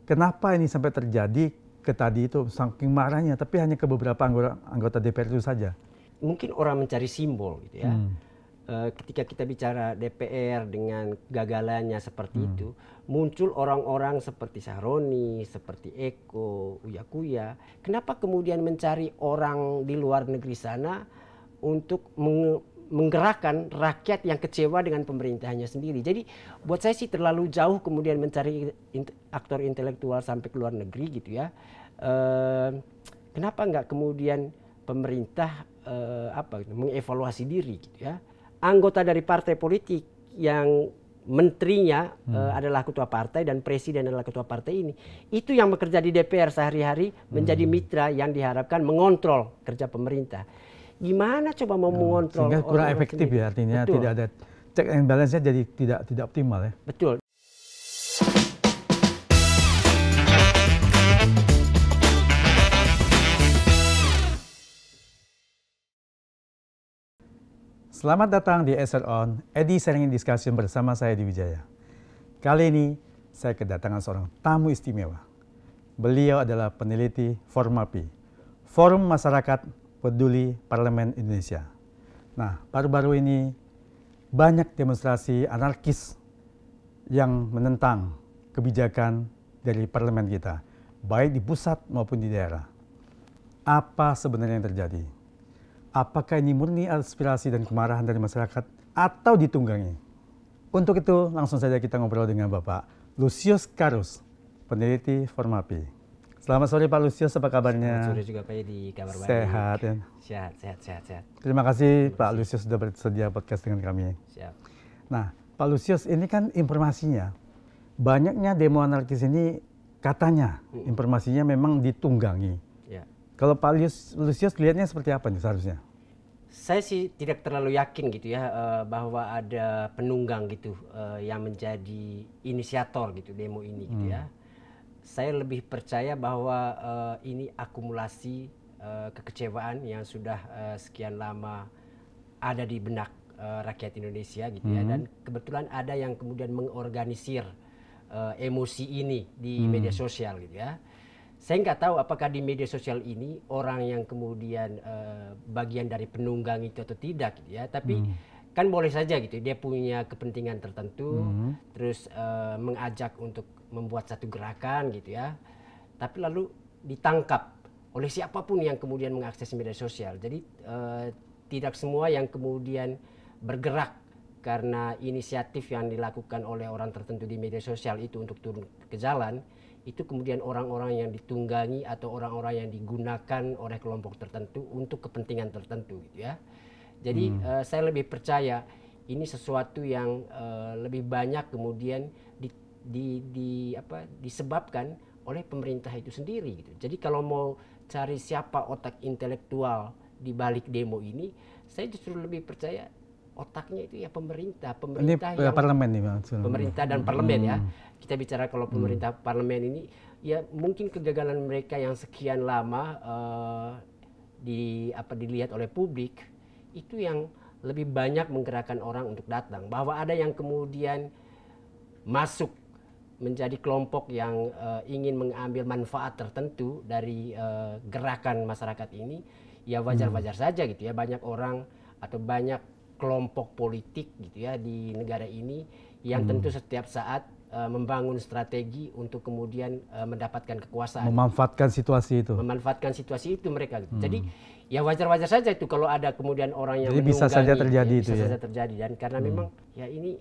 kenapa ini sampai terjadi ke tadi itu saking marahnya, tapi hanya ke beberapa anggota DPR itu saja. Mungkin orang mencari simbol gitu ya. Ketika kita bicara DPR dengan gagalannya seperti itu, muncul orang-orang seperti Sahroni, seperti Eko, Uya Kuya. Kenapa kemudian mencari orang di luar negeri sana untuk menggerakkan rakyat yang kecewa dengan pemerintahannya sendiri? Jadi buat saya sih terlalu jauh kemudian mencari aktor intelektual sampai ke luar negeri gitu ya. Kenapa nggak kemudian pemerintah mengevaluasi diri gitu ya? Anggota dari partai politik yang menterinya adalah ketua partai dan presiden adalah ketua partai ini, itu yang bekerja di DPR sehari-hari menjadi mitra yang diharapkan mengontrol kerja pemerintah. Gimana coba mau mengontrol? Sehingga kurang efektif ya, artinya betul. Tidak ada check and balance-nya, jadi tidak optimal ya. Betul. Selamat datang di SR On, Edi Sharing Discussion bersama saya di Wijaya. Kali ini saya kedatangan seorang tamu istimewa. Beliau adalah peneliti Formapi, Forum Masyarakat Peduli Parlemen Indonesia. Nah, baru-baru ini banyak demonstrasi anarkis yang menentang kebijakan dari parlemen kita, baik di pusat maupun di daerah. Apa sebenarnya yang terjadi? Apakah ini murni aspirasi dan kemarahan dari masyarakat atau ditunggangi? Untuk itu langsung saja kita ngobrol dengan Bapak Lusius Karus, peneliti Formapi. Selamat sore Pak Lusius, apa kabarnya? Selamat sore juga Pak Edi, kabar baik. Sehat ya? Sehat. Terima kasih Pak Lusius sudah bersedia podcast dengan kami. Siap. Nah Pak Lusius, ini kan informasinya, banyaknya demo anarkis ini katanya informasinya memang ditunggangi. Ya. Kalau Pak Lusius lihatnya seperti apa nih seharusnya? Saya sih tidak terlalu yakin gitu ya bahwa ada penunggang gitu yang menjadi inisiator gitu demo ini gitu ya. Saya lebih percaya bahwa ini akumulasi kekecewaan yang sudah sekian lama ada di benak rakyat Indonesia gitu ya, dan kebetulan ada yang kemudian mengorganisir emosi ini di media sosial gitu ya. Saya nggak tahu apakah di media sosial ini orang yang kemudian bagian dari penunggang itu atau tidak gitu ya. Tapi kan boleh saja gitu, dia punya kepentingan tertentu, terus mengajak untuk membuat satu gerakan gitu ya. Tapi lalu ditangkap oleh siapapun yang kemudian mengakses media sosial. Jadi tidak semua yang kemudian bergerak karena inisiatif yang dilakukan oleh orang tertentu di media sosial itu untuk turun ke jalan, itu kemudian orang-orang yang ditunggangi atau orang-orang yang digunakan oleh kelompok tertentu untuk kepentingan tertentu gitu ya. Jadi saya lebih percaya ini sesuatu yang lebih banyak kemudian disebabkan oleh pemerintah itu sendiri gitu. Jadi kalau mau cari siapa otak intelektual di balik demo ini, saya justru lebih percaya otaknya itu ya pemerintah ini yang parlemen nih, pemerintah dan parlemen ya. Kita bicara kalau pemerintah parlemen ini ya mungkin kegagalan mereka yang sekian lama dilihat oleh publik itu yang lebih banyak menggerakkan orang untuk datang. Bahwa ada yang kemudian masuk menjadi kelompok yang ingin mengambil manfaat tertentu dari gerakan masyarakat ini, ya wajar-wajar saja gitu ya. Banyak orang atau banyak kelompok politik gitu ya di negara ini yang tentu setiap saat membangun strategi untuk kemudian mendapatkan kekuasaan. Memanfaatkan situasi itu. Memanfaatkan situasi itu mereka gitu. Jadi ya wajar-wajar saja itu kalau ada kemudian orang yang jadi bisa saja terjadi itu ya. Bisa saja terjadi, dan karena memang ya ini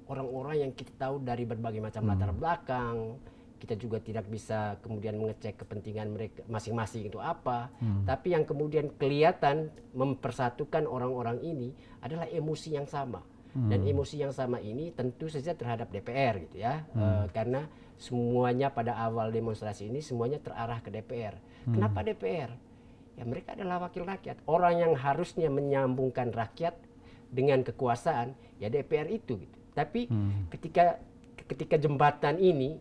orang-orang yang kita tahu dari berbagai macam latar belakang. Kita juga tidak bisa kemudian mengecek kepentingan mereka masing-masing itu apa. Tapi yang kemudian kelihatan mempersatukan orang-orang ini adalah emosi yang sama. Dan emosi yang sama ini tentu saja terhadap DPR gitu ya. Karena semuanya pada awal demonstrasi ini semuanya terarah ke DPR. Kenapa DPR? Ya mereka adalah wakil rakyat. Orang yang harusnya menyambungkan rakyat dengan kekuasaan ya DPR itu gitu. Tapi ketika jembatan ini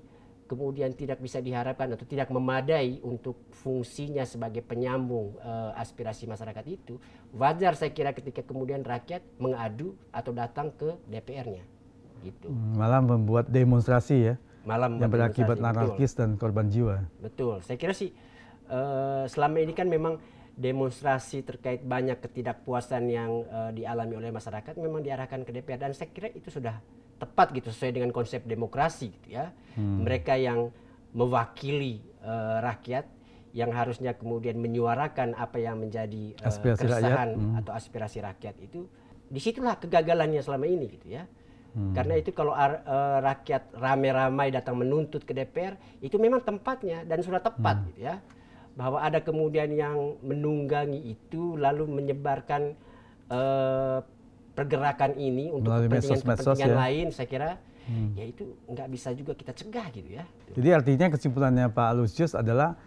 kemudian tidak bisa diharapkan atau tidak memadai untuk fungsinya sebagai penyambung aspirasi masyarakat itu, wajar saya kira ketika kemudian rakyat mengadu atau datang ke DPR-nya gitu. Malah membuat demonstrasi ya. malam yang berakibat demonstrasi. anarkis dan korban jiwa. Betul. Saya kira sih selama ini kan memang demonstrasi terkait banyak ketidakpuasan yang dialami oleh masyarakat memang diarahkan ke DPR, dan saya kira itu sudah tepat gitu sesuai dengan konsep demokrasi gitu ya. Mereka yang mewakili rakyat yang harusnya kemudian menyuarakan apa yang menjadi Aspirasi keresahan rakyat. atau aspirasi rakyat itu, disitulah kegagalannya selama ini gitu ya. Karena itu kalau rakyat ramai-ramai datang menuntut ke DPR, itu memang tempatnya dan sudah tepat gitu ya. Bahwa ada kemudian yang menunggangi itu lalu menyebarkan pergerakan ini untuk Melalui kepentingan-kepentingan medsos ya. lain, saya kira ya itu nggak bisa juga kita cegah gitu ya. Jadi artinya kesimpulannya Pak Lusius adalah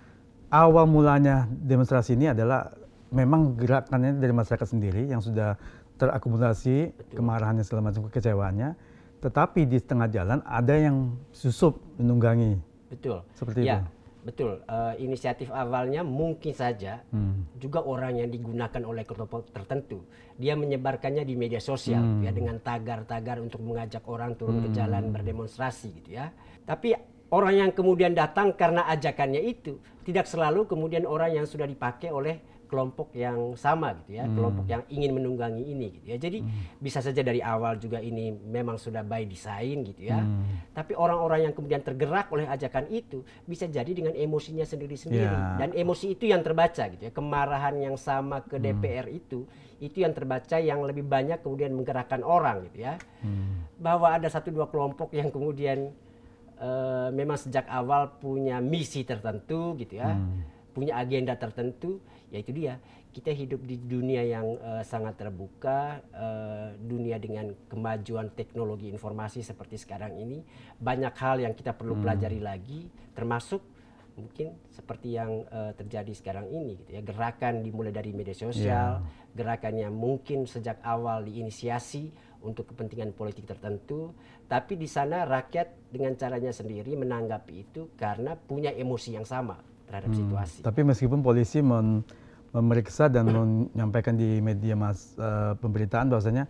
awal mulanya demonstrasi ini adalah memang gerakannya dari masyarakat sendiri yang sudah terakumulasi kemarahannya segala macam, kekecewaannya, tetapi di tengah jalan ada yang susup menunggangi. Betul. Seperti ya, itu. Betul. Inisiatif awalnya mungkin saja juga orang yang digunakan oleh kelompok tertentu. Dia menyebarkannya di media sosial ya, dengan tagar-tagar untuk mengajak orang turun ke jalan berdemonstrasi gitu ya. Tapi orang yang kemudian datang karena ajakannya itu tidak selalu kemudian orang yang sudah dipakai oleh kelompok yang sama gitu ya, kelompok yang ingin menunggangi ini gitu ya. Jadi bisa saja dari awal juga ini memang sudah by design gitu ya. Tapi orang-orang yang kemudian tergerak oleh ajakan itu bisa jadi dengan emosinya sendiri-sendiri, dan emosi itu yang terbaca gitu ya. Kemarahan yang sama ke DPR itu yang terbaca, yang lebih banyak kemudian menggerakkan orang gitu ya. Bahwa ada satu dua kelompok yang kemudian memang sejak awal punya misi tertentu gitu ya, punya agenda tertentu, yaitu dia, kita hidup di dunia yang sangat terbuka, dunia dengan kemajuan teknologi informasi seperti sekarang ini, banyak hal yang kita perlu pelajari lagi, termasuk mungkin seperti yang terjadi sekarang ini gitu ya. Gerakan dimulai dari media sosial, gerakannya mungkin sejak awal diinisiasi untuk kepentingan politik tertentu, tapi di sana rakyat dengan caranya sendiri menanggapi itu karena punya emosi yang sama terhadap situasi. Tapi meskipun polisi memeriksa dan menyampaikan di media pemberitaan bahwasanya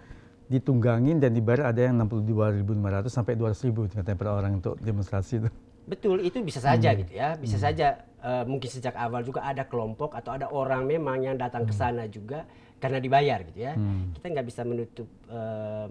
ditunggangin dan dibayar ada yang 62.500 sampai 200.000 katanya per orang untuk demonstrasi itu. Betul, itu bisa saja gitu ya, bisa saja mungkin sejak awal juga ada kelompok atau ada orang memang yang datang ke sana juga karena dibayar gitu ya. Kita nggak bisa menutup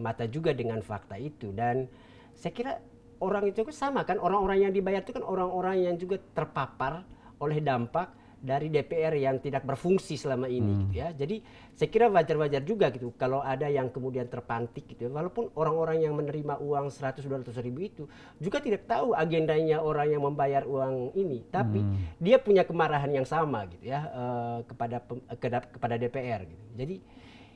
mata juga dengan fakta itu, dan saya kira orang itu sama kan, orang-orang yang dibayar itu kan orang-orang yang juga terpapar oleh dampak dari DPR yang tidak berfungsi selama ini gitu ya. Jadi saya kira wajar-wajar juga gitu kalau ada yang kemudian terpantik gitu ya. Walaupun orang-orang yang menerima uang 100-200 ribu itu juga tidak tahu agendanya orang yang membayar uang ini, tapi dia punya kemarahan yang sama gitu ya kepada DPR gitu. Jadi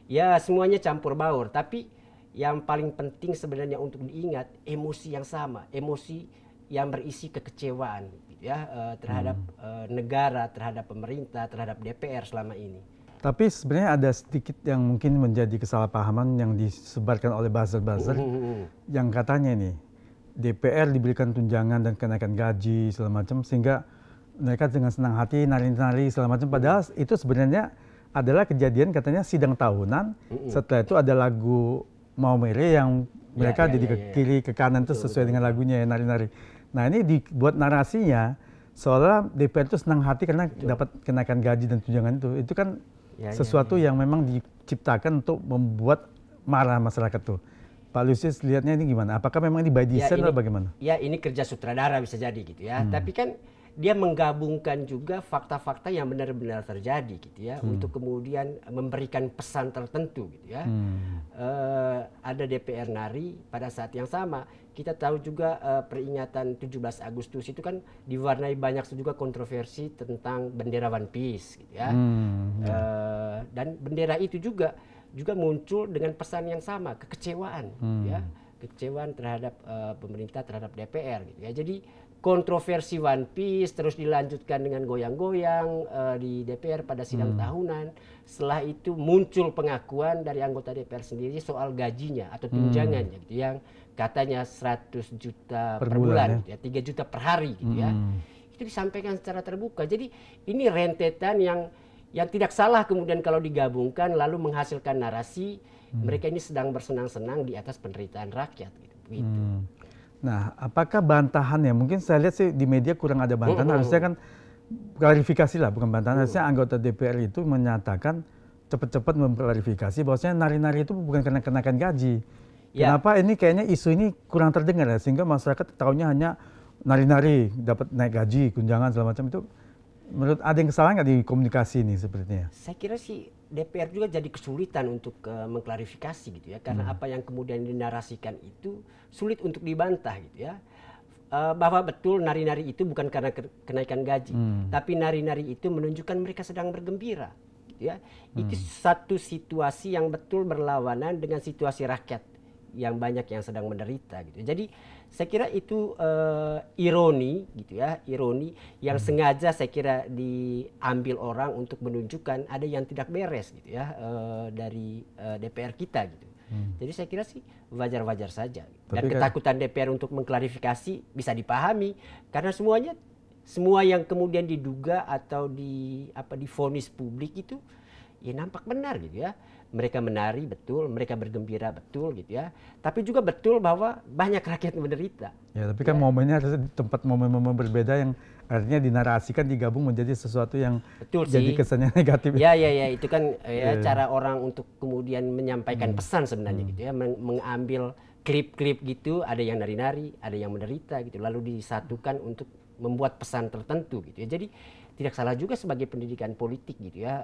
ya semuanya campur baur, tapi yang paling penting sebenarnya untuk diingat emosi yang sama, emosi yang berisi kekecewaan ya terhadap negara, terhadap pemerintah, terhadap DPR selama ini. Tapi sebenarnya ada sedikit yang mungkin menjadi kesalahpahaman yang disebarkan oleh buzzer-buzzer yang katanya nih DPR diberikan tunjangan dan kenaikan gaji segala macam sehingga mereka dengan senang hati nari-nari segala macam, padahal itu sebenarnya adalah kejadian katanya sidang tahunan. Setelah itu ada lagu Mau Mere yang mereka jadi ke kiri ke kanan itu sesuai dengan lagunya ya, nari-nari. Nah ini dibuat narasinya seolah DPR itu senang hati karena dapat kenaikan gaji dan tunjangan itu kan sesuatu yang memang diciptakan untuk membuat marah masyarakat tuh. Pak Lusius lihatnya ini gimana? Apakah memang ini by design atau bagaimana? Ya ini kerja sutradara bisa jadi gitu ya. Tapi kan dia menggabungkan juga fakta-fakta yang benar-benar terjadi gitu ya, untuk kemudian memberikan pesan tertentu gitu ya. Ada DPR nari pada saat yang sama. Kita tahu juga peringatan 17 Agustus itu kan diwarnai banyak juga kontroversi tentang bendera One Piece gitu ya. Dan bendera itu juga muncul dengan pesan yang sama, kekecewaan ya, kekecewaan terhadap pemerintah, terhadap DPR gitu ya. Jadi kontroversi One Piece terus dilanjutkan dengan goyang-goyang di DPR pada sidang tahunan. Setelah itu muncul pengakuan dari anggota DPR sendiri soal gajinya atau tunjangannya gitu, yang katanya 100 juta per bulan gitu ya, 3 juta per hari gitu ya. Itu disampaikan secara terbuka. Jadi ini rentetan yang tidak salah kemudian kalau digabungkan lalu menghasilkan narasi mereka ini sedang bersenang-senang di atas penderitaan rakyat gitu. Nah, apakah bantahannya? Mungkin saya lihat sih di media kurang ada bantahan. Harusnya kan klarifikasi lah, bukan bantahan. Harusnya anggota DPR itu menyatakan cepat-cepat memklarifikasi bahwasanya nari-nari itu bukan karena kenaikan gaji. Ya. Kenapa ini kayaknya isu ini kurang terdengar ya, sehingga masyarakat tahunya hanya nari-nari dapat naik gaji, tunjangan segala macam itu. Menurut ada yang kesalahan nggak di komunikasi ini sepertinya? Saya kira sih DPR juga jadi kesulitan untuk mengklarifikasi gitu ya, karena apa yang kemudian dinarasikan itu sulit untuk dibantah gitu ya. Bahwa betul nari-nari itu bukan karena kenaikan gaji, tapi nari-nari itu menunjukkan mereka sedang bergembira gitu ya. Itu satu situasi yang betul berlawanan dengan situasi rakyat yang banyak yang sedang menderita gitu. Jadi saya kira itu ironi gitu ya, ironi yang sengaja saya kira diambil orang untuk menunjukkan ada yang tidak beres gitu ya dari DPR kita gitu. Jadi saya kira sih wajar-wajar saja. Dan ketakutan DPR untuk mengklarifikasi bisa dipahami karena semua yang kemudian diduga atau divonis publik itu ya nampak benar gitu ya. Mereka menari betul, mereka bergembira betul gitu ya. Tapi juga betul bahwa banyak rakyat yang menderita. Ya, tapi kan momennya harus di tempat momen-momen berbeda yang artinya dinarasikan, digabung menjadi sesuatu yang betul jadi sih. kesannya negatif. Ya, itu kan cara orang untuk kemudian menyampaikan pesan sebenarnya gitu ya. Mengambil klip-klip gitu, ada yang nari-nari, ada yang menderita gitu. Lalu disatukan untuk membuat pesan tertentu gitu ya. Jadi tidak salah juga sebagai pendidikan politik gitu ya.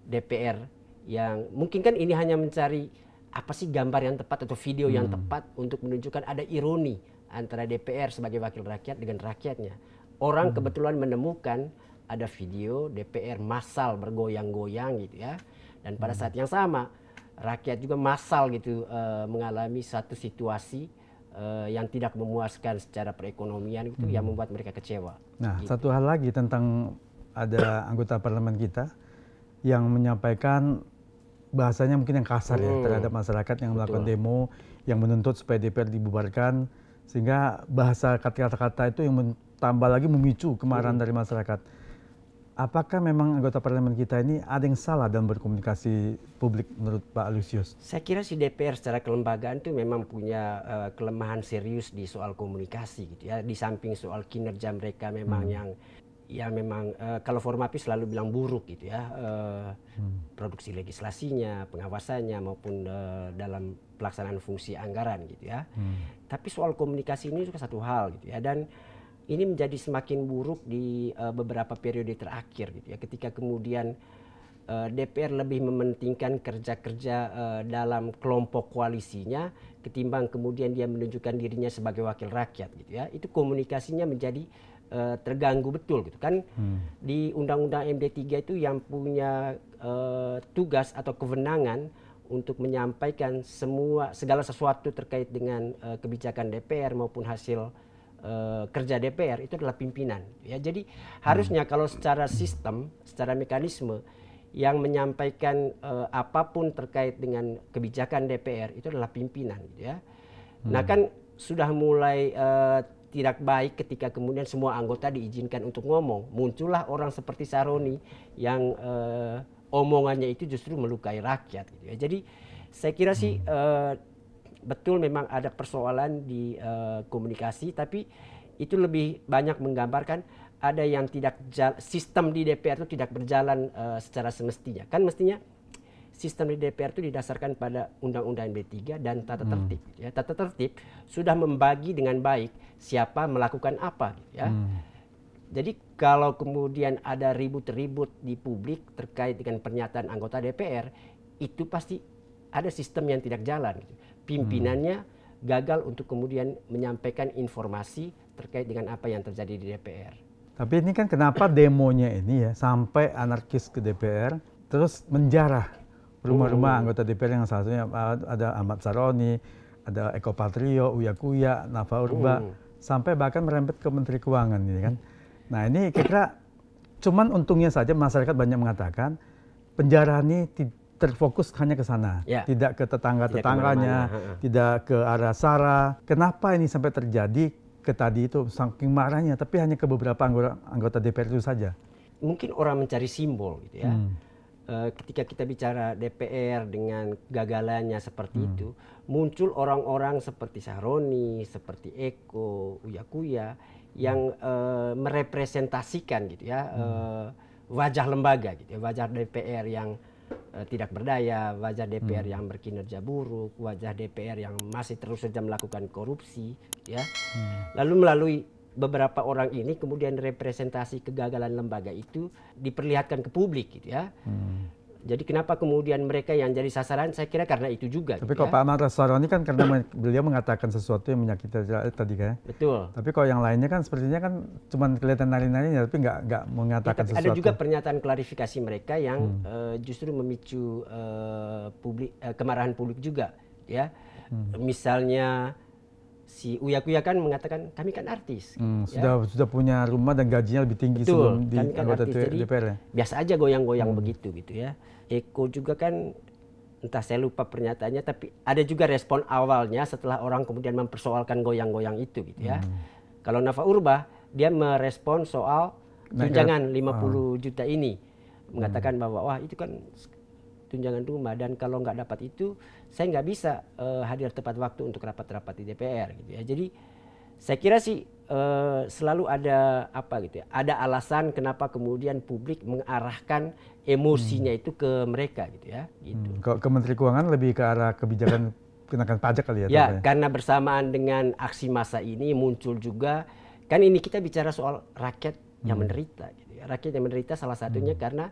DPR yang mungkin kan ini hanya mencari apa sih gambar yang tepat atau video yang tepat untuk menunjukkan ada ironi antara DPR sebagai wakil rakyat dengan rakyatnya. Orang kebetulan menemukan ada video DPR massal bergoyang-goyang gitu ya. Dan pada saat yang sama rakyat juga massal gitu mengalami satu situasi yang tidak memuaskan secara perekonomian itu yang membuat mereka kecewa. Nah, gitu. satu hal lagi tentang ada anggota parlemen kita yang menyampaikan bahasanya mungkin yang kasar ya terhadap masyarakat yang melakukan demo, yang menuntut supaya DPR dibubarkan, sehingga bahasa kata-kata itu yang tambah lagi memicu kemarahan dari masyarakat. Apakah memang anggota parlemen kita ini ada yang salah dalam berkomunikasi publik menurut Pak Lusius? Saya kira si DPR secara kelembagaan itu memang punya kelemahan serius di soal komunikasi gitu ya. Di samping soal kinerja mereka memang yang memang kalau Formapi selalu bilang buruk gitu ya, produksi legislasinya, pengawasannya maupun dalam pelaksanaan fungsi anggaran gitu ya. Tapi soal komunikasi ini juga satu hal gitu ya, dan ini menjadi semakin buruk di beberapa periode terakhir gitu ya, ketika kemudian DPR lebih mementingkan kerja-kerja dalam kelompok koalisinya ketimbang kemudian dia menunjukkan dirinya sebagai wakil rakyat gitu ya. Itu komunikasinya menjadi terganggu betul gitu kan. Di Undang-Undang MD3 itu yang punya tugas atau kewenangan untuk menyampaikan segala sesuatu terkait dengan kebijakan DPR maupun hasil kerja DPR itu adalah pimpinan ya. Jadi harusnya kalau secara sistem, secara mekanisme yang menyampaikan apapun terkait dengan kebijakan DPR itu adalah pimpinan gitu ya. Nah kan sudah mulai tidak baik ketika kemudian semua anggota diizinkan untuk ngomong. Muncullah orang seperti Saroni yang omongannya itu justru melukai rakyat gitu ya. Jadi saya kira sih betul memang ada persoalan di komunikasi, tapi itu lebih banyak menggambarkan ada yang sistem di DPR itu tidak berjalan secara semestinya. Kan mestinya sistem di DPR itu didasarkan pada Undang-Undang MD3 dan tata tertib. Ya. Tata tertib sudah membagi dengan baik siapa melakukan apa. Gitu, ya. Jadi kalau kemudian ada ribut-ribut di publik terkait dengan pernyataan anggota DPR, itu pasti ada sistem yang tidak jalan. Gitu. Pimpinannya gagal untuk kemudian menyampaikan informasi terkait dengan apa yang terjadi di DPR. Tapi ini kan kenapa demonya ini ya sampai anarkis ke DPR terus menjarah rumah-rumah anggota DPR yang salah satunya ada Ahmad Saroni, ada Eko Patrio, Uya Kuya, Nafa Urba, sampai bahkan merembet ke Menteri Keuangan ini kan. Nah ini kira-kira cuman untungnya saja masyarakat banyak mengatakan penjarahan ini terfokus hanya ke sana, tidak ke tetangga-tetangganya, tidak ke arah SARA. Kenapa ini sampai terjadi ke tadi itu saking marahnya, tapi hanya ke beberapa anggota DPR itu saja? Mungkin orang mencari simbol gitu ya. ketika kita bicara DPR dengan gagalannya seperti itu, muncul orang-orang seperti Sahroni, seperti Eko, Uya Kuya yang merepresentasikan gitu ya wajah lembaga gitu ya, wajah DPR yang tidak berdaya, wajah DPR yang berkinerja buruk, wajah DPR yang masih terus saja melakukan korupsi ya. Lalu melalui beberapa orang ini kemudian representasi kegagalan lembaga itu diperlihatkan ke publik gitu ya. Jadi kenapa kemudian mereka yang jadi sasaran, saya kira karena itu juga. Tapi gitu kalau ya. Pak Ahmad Saroni kan karena beliau mengatakan sesuatu yang menyakiti tadi kan. Betul. Tapi kalau yang lainnya kan sepertinya kan cuma kelihatan nari-narinya, tapi nggak mengatakan Tapi sesuatu. ada juga pernyataan klarifikasi mereka yang justru memicu kemarahan publik juga, ya. Misalnya si Uya Kuya kan mengatakan kami kan artis, sudah punya rumah dan gajinya lebih tinggi sebelum di kami kan anggota artis, jadi DPR ya. biasa aja goyang-goyang begitu gitu ya. Eko juga kan entah saya lupa pernyataannya, tapi ada juga respon awalnya setelah orang kemudian mempersoalkan goyang-goyang itu gitu ya. Kalau Nafa Urbah dia merespon soal tunjangan 50 juta ini, mengatakan bahwa wah itu kan tunjangan rumah dan kalau nggak dapat itu saya nggak bisa hadir tepat waktu untuk rapat-rapat di DPR gitu ya. Jadi saya kira sih selalu ada apa gitu ya, ada alasan kenapa kemudian publik mengarahkan emosinya itu ke mereka gitu ya. Gitu. Kalau ke Menteri Keuangan lebih ke arah kebijakan kenakan pajak kali ya? Ya, karena bersamaan dengan aksi massa ini muncul juga, kan ini kita bicara soal rakyat yang menderita gitu ya. Rakyat yang menderita salah satunya karena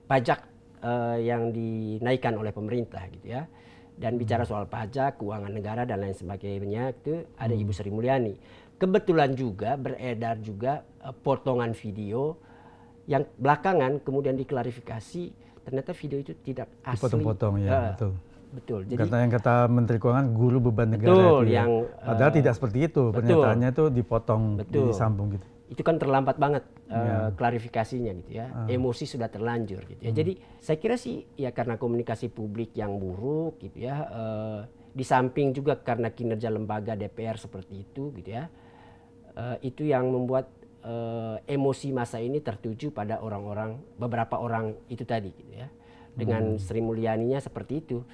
pajak yang dinaikkan oleh pemerintah gitu ya. Dan bicara soal pajak, keuangan negara dan lain sebagainya itu ada Ibu Sri Mulyani. Kebetulan juga beredar juga potongan video yang belakangan kemudian diklarifikasi ternyata video itu tidak asli. Dipotong-potong ya, betul. Betul. Jadi yang kata Menteri Keuangan guru beban negara betul, itu ya. yang Padahal tidak seperti itu, pernyataannya itu dipotong, disambung gitu. Itu kan terlambat banget klarifikasinya gitu ya. Emosi sudah terlanjur gitu ya. Jadi saya kira sih ya karena komunikasi publik yang buruk gitu ya. Di samping juga karena kinerja lembaga DPR seperti itu gitu ya. Itu yang membuat emosi massa ini tertuju pada orang-orang, beberapa orang itu tadi gitu ya. Dengan Sri Mulyaninya seperti itu.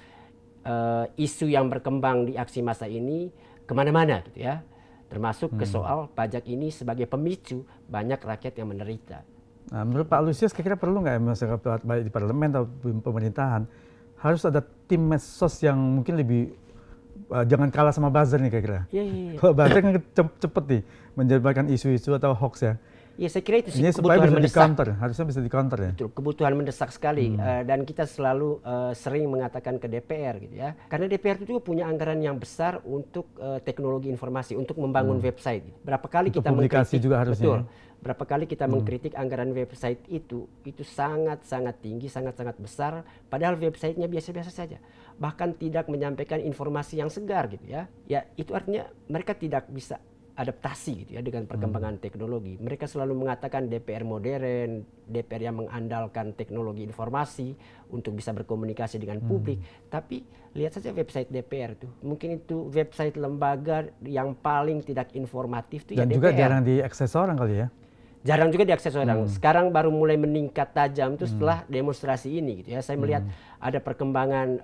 Isu yang berkembang di aksi massa ini kemana-mana gitu ya. Termasuk ke soal pajak ini sebagai pemicu banyak rakyat yang menderita. Nah, menurut Pak Lusius kira-kira perlu nggak ya masyarakat baik di parlemen atau pemerintahan harus ada tim medsos yang mungkin lebih jangan kalah sama buzzer nih kira-kira. Kalau buzzer kan cepet nih menyebarkan isu-isu atau hoax ya. Ya saya kira itu sih ini supaya kebutuhan bisa mendesak. di-counter, harusnya bisa di-counter ya. Betul, kebutuhan mendesak sekali dan kita selalu sering mengatakan ke DPR gitu ya. Karena DPR itu juga punya anggaran yang besar untuk teknologi informasi, untuk membangun website. Berapa kali untuk kita publikasi mengkritik, juga harusnya. betul. Berapa kali kita mengkritik anggaran website itu sangat-sangat tinggi, sangat-sangat besar, padahal websitenya biasa-biasa saja. Bahkan tidak menyampaikan informasi yang segar gitu ya. Ya itu artinya mereka tidak bisa adaptasi gitu ya dengan perkembangan teknologi. Mereka selalu mengatakan DPR modern, DPR yang mengandalkan teknologi informasi untuk bisa berkomunikasi dengan publik. Tapi lihat saja website DPR tuh. Mungkin itu website lembaga yang paling tidak informatif tuh ya DPR. Dan juga jarang diakses orang kali ya. Jarang juga diakses orang. Sekarang baru mulai meningkat tajam tuh setelah demonstrasi ini gitu ya. Saya melihat ada perkembangan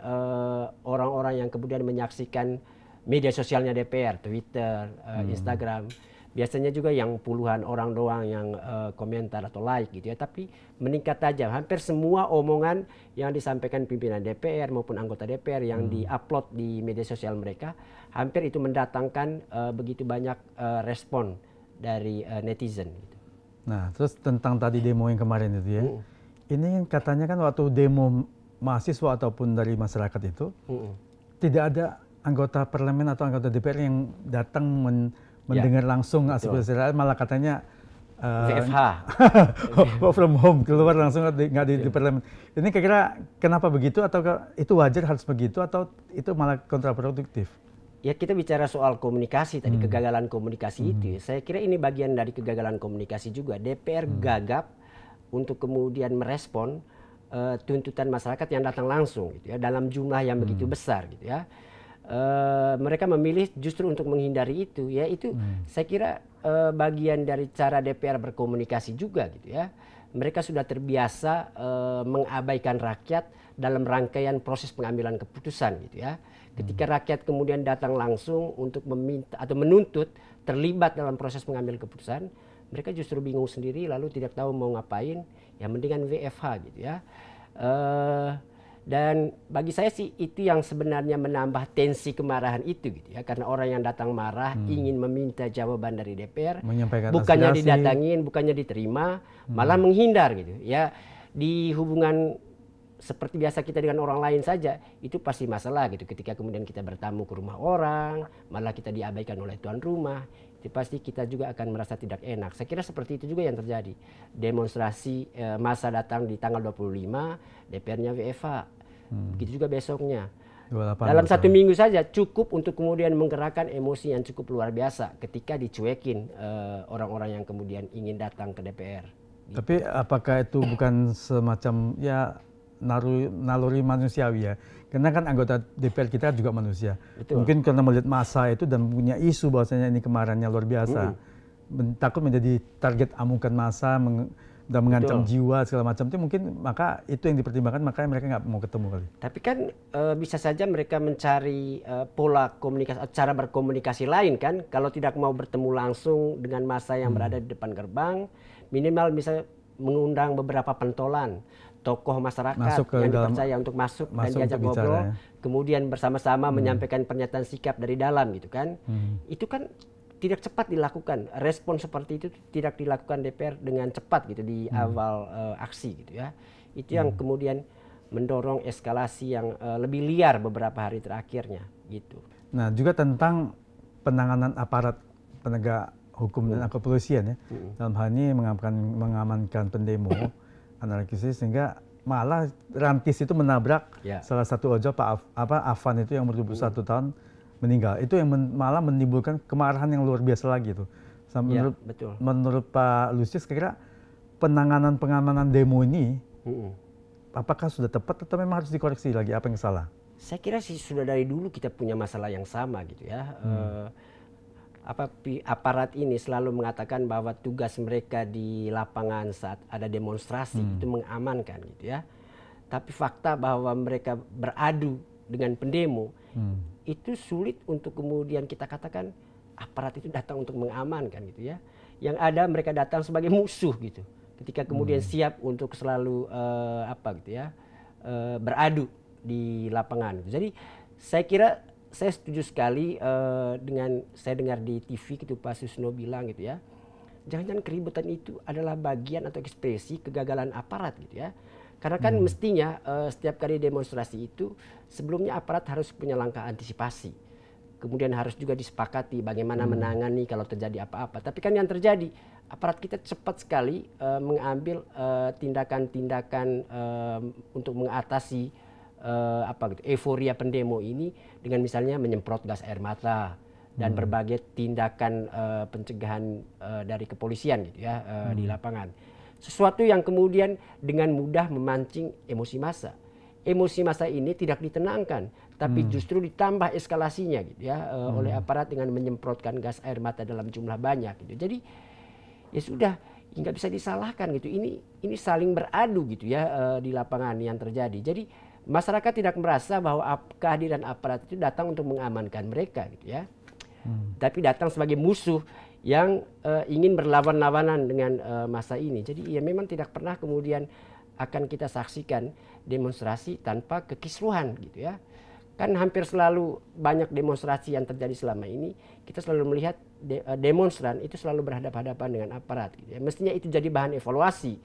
orang-orang yang kemudian menyaksikan media sosialnya DPR, Twitter, Instagram. Biasanya juga yang puluhan orang doang yang komentar atau like gitu ya. Tapi meningkat tajam. Hampir semua omongan yang disampaikan pimpinan DPR maupun anggota DPR yang diupload di media sosial mereka, hampir itu mendatangkan begitu banyak respon dari netizen. Gitu. Nah, terus tentang tadi demo yang kemarin itu ya. Ini katanya kan waktu demo mahasiswa ataupun dari masyarakat itu, tidak ada anggota parlemen atau anggota DPR yang datang mendengar langsung aspirasi rakyat, malah katanya WFH. work from home, keluar langsung nggak di parlemen. Ini kira-kira kenapa begitu, atau itu wajar harus begitu, atau itu malah kontraproduktif? Ya kita bicara soal komunikasi tadi, kegagalan komunikasi itu. Saya kira ini bagian dari kegagalan komunikasi juga. DPR gagap untuk kemudian merespon tuntutan masyarakat yang datang langsung gitu ya, dalam jumlah yang begitu besar gitu ya. Mereka memilih justru untuk menghindari itu ya, itu saya kira bagian dari cara DPR berkomunikasi juga gitu ya. mereka sudah terbiasa mengabaikan rakyat dalam rangkaian proses pengambilan keputusan gitu ya. Ketika rakyat kemudian datang langsung untuk meminta atau menuntut terlibat dalam proses mengambil keputusan, mereka justru bingung sendiri lalu tidak tahu mau ngapain, ya mendingan WFH gitu ya. Dan bagi saya sih itu yang sebenarnya menambah tensi kemarahan itu gitu ya, karena orang yang datang marah ingin meminta jawaban dari DPR, bukannya aspirasi, didatangin, bukannya diterima, malah menghindar gitu ya. Di hubungan seperti biasa kita dengan orang lain saja itu pasti masalah gitu, ketika kemudian kita bertamu ke rumah orang malah kita diabaikan oleh tuan rumah, itu pasti kita juga akan merasa tidak enak. Saya kira seperti itu juga yang terjadi. Demonstrasi massa datang di tanggal 25, DPR-nya WFH. Begitu juga besoknya. 28 Dalam satu minggu saja cukup untuk kemudian menggerakkan emosi yang cukup luar biasa ketika dicuekin orang-orang yang kemudian ingin datang ke DPR. Tapi apakah itu bukan semacam ya naluri manusiawi ya? Karena kan anggota DPR kita juga manusia. Betul. Mungkin karena melihat massa itu dan punya isu bahwasanya ini kemarahannya luar biasa, takut menjadi target amukan massa dan mengancam jiwa segala macam itu, mungkin maka itu yang dipertimbangkan, makanya mereka nggak mau ketemu kali. Tapi kan bisa saja mereka mencari pola komunikasi, cara berkomunikasi lain kan. Kalau tidak mau bertemu langsung dengan massa yang berada di depan gerbang, minimal bisa mengundang beberapa pentolan, tokoh masyarakat yang dipercaya untuk masuk dan diajak ngobrol, kemudian bersama-sama menyampaikan pernyataan sikap dari dalam gitu kan. Itu kan tidak cepat dilakukan. Respon seperti itu tidak dilakukan DPR dengan cepat gitu di awal aksi gitu ya. Itu yang kemudian mendorong eskalasi yang lebih liar beberapa hari terakhirnya gitu. Nah, juga tentang penanganan aparat penegak hukum dan kepolisian ya. Dalam hal ini mengamankan pendemo anarkis, sehingga malah Rantis itu menabrak salah satu ojol Afan itu yang ber-21 tahun meninggal. Itu yang malah menimbulkan kemarahan yang luar biasa lagi itu. Menurut Pak Lusius, kira-kira pengamanan demo ini apakah sudah tepat atau memang harus dikoreksi lagi, apa yang salah? Saya kira sih sudah dari dulu kita punya masalah yang sama gitu ya. Aparat ini selalu mengatakan bahwa tugas mereka di lapangan saat ada demonstrasi itu mengamankan gitu ya. Tapi fakta bahwa mereka beradu dengan pendemo itu sulit untuk kemudian kita katakan aparat itu datang untuk mengamankan gitu ya. Yang ada mereka datang sebagai musuh gitu. Ketika kemudian siap untuk selalu beradu di lapangan. Jadi saya kira saya setuju sekali dengan saya dengar di TV gitu Pak Susno bilang gitu ya. Jangan-jangan keributan itu adalah bagian atau ekspresi kegagalan aparat gitu ya. Karena kan mestinya setiap kali demonstrasi itu sebelumnya aparat harus punya langkah antisipasi. Kemudian harus juga disepakati bagaimana menangani kalau terjadi apa-apa. Tapi kan yang terjadi aparat kita cepat sekali mengambil tindakan-tindakan untuk mengatasi euforia pendemo ini dengan misalnya menyemprot gas air mata dan berbagai tindakan pencegahan dari kepolisian gitu ya di lapangan. Sesuatu yang kemudian dengan mudah memancing emosi massa. Emosi massa ini tidak ditenangkan, tapi justru ditambah eskalasinya gitu ya oleh aparat dengan menyemprotkan gas air mata dalam jumlah banyak gitu. Jadi ya sudah, nggak bisa disalahkan gitu. Ini saling beradu gitu ya di lapangan yang terjadi. Jadi masyarakat tidak merasa bahwa kehadiran aparat itu datang untuk mengamankan mereka gitu ya. Tapi datang sebagai musuh yang ingin berlawan-lawanan dengan masa ini. Jadi ya memang tidak pernah kemudian akan kita saksikan demonstrasi tanpa kekisruhan gitu ya. Kan hampir selalu banyak demonstrasi yang terjadi selama ini, kita selalu melihat demonstran itu selalu berhadapan-hadapan dengan aparat gitu ya. Mestinya itu jadi bahan evaluasi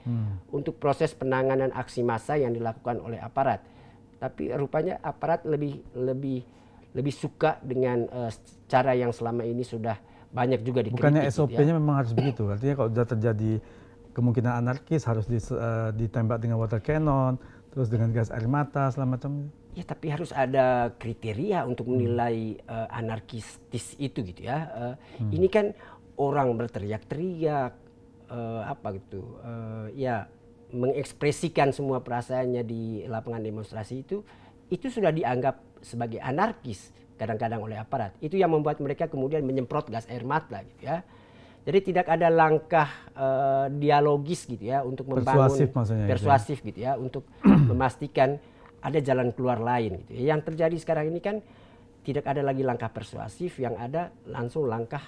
untuk proses penanganan aksi massa yang dilakukan oleh aparat. Tapi rupanya aparat lebih suka dengan cara yang selama ini sudah banyak juga dikritik. Bukannya SOP-nya memang harus begitu. Artinya kalau sudah terjadi kemungkinan anarkis harus ditembak dengan water cannon, terus dengan gas air mata segala macam. Ya tapi harus ada kriteria untuk menilai anarkistis itu gitu ya. Ini kan orang berteriak-teriak ya mengekspresikan semua perasaannya di lapangan demonstrasi itu sudah dianggap sebagai anarkis kadang-kadang oleh aparat. Itu yang membuat mereka kemudian menyemprot gas air mata gitu ya. Jadi tidak ada langkah dialogis gitu ya untuk membangun persuasif gitu ya untuk memastikan ada jalan keluar lain gitu. Yang terjadi sekarang ini kan tidak ada lagi langkah persuasif, yang ada langsung langkah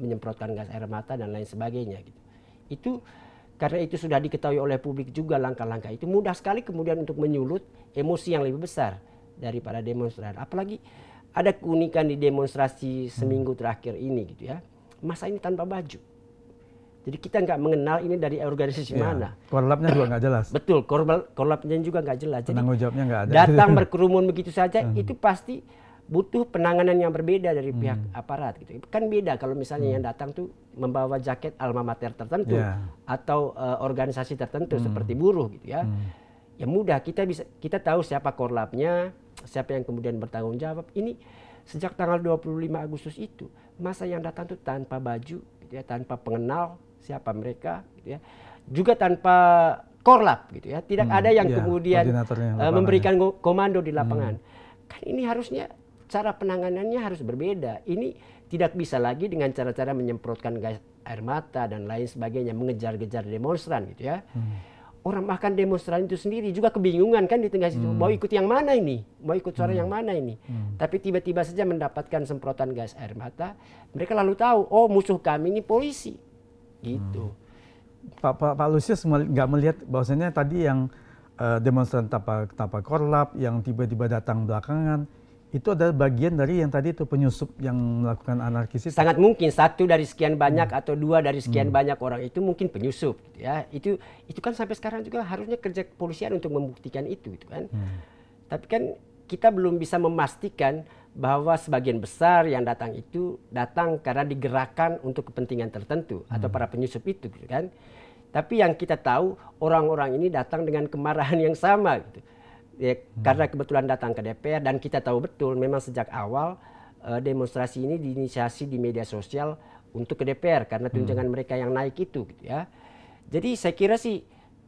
menyemprotkan gas air mata dan lain sebagainya gitu. Itu karena itu sudah diketahui oleh publik juga langkah-langkah itu mudah sekali kemudian untuk menyulut emosi yang lebih besar daripada demonstran. Apalagi ada keunikan di demonstrasi seminggu terakhir ini gitu ya. Masa ini tanpa baju. Jadi kita nggak mengenal ini dari organisasi mana. Korlapnya juga nggak jelas. Betul, korlapnya juga nggak jelas. Jadi penanggung jawabnya nggak ada. Datang berkerumun begitu saja itu pasti butuh penanganan yang berbeda dari pihak aparat gitu. Kan beda kalau misalnya yang datang tuh membawa jaket alma mater tertentu atau organisasi tertentu seperti buruh gitu ya. Ya mudah kita tahu siapa korlapnya, siapa yang kemudian bertanggung jawab. Ini sejak tanggal 25 Agustus itu masa yang datang tuh tanpa baju gitu ya, tanpa pengenal siapa mereka gitu ya. Juga tanpa korlap gitu ya. Tidak ada yang kemudian memberikan komando di lapangan. Kan ini harusnya cara penanganannya harus berbeda. Ini tidak bisa lagi dengan cara-cara menyemprotkan gas air mata dan lain sebagainya, mengejar-gejar demonstran gitu ya. Orang bahkan demonstran itu sendiri juga kebingungan kan di tengah situ, mau ikut yang mana ini, mau ikut suara yang mana ini. Tapi tiba-tiba saja mendapatkan semprotan gas air mata, mereka lalu tahu, oh musuh kami ini polisi, gitu. Pak Lusius nggak melihat bahwasanya tadi yang demonstran tanpa korlap, yang tiba-tiba datang belakangan, itu adalah bagian dari yang tadi itu penyusup yang melakukan anarkis itu. Sangat mungkin satu dari sekian banyak atau dua dari sekian banyak orang itu mungkin penyusup gitu ya. Itu kan sampai sekarang juga harusnya kerja kepolisian untuk membuktikan itu gitu kan. Tapi kan kita belum bisa memastikan bahwa sebagian besar yang datang itu datang karena digerakkan untuk kepentingan tertentu atau para penyusup itu gitu kan. Tapi yang kita tahu orang-orang ini datang dengan kemarahan yang sama gitu. Ya, karena kebetulan datang ke DPR dan kita tahu betul memang sejak awal demonstrasi ini diinisiasi di media sosial untuk ke DPR karena tunjangan mereka yang naik itu gitu ya. Jadi saya kira sih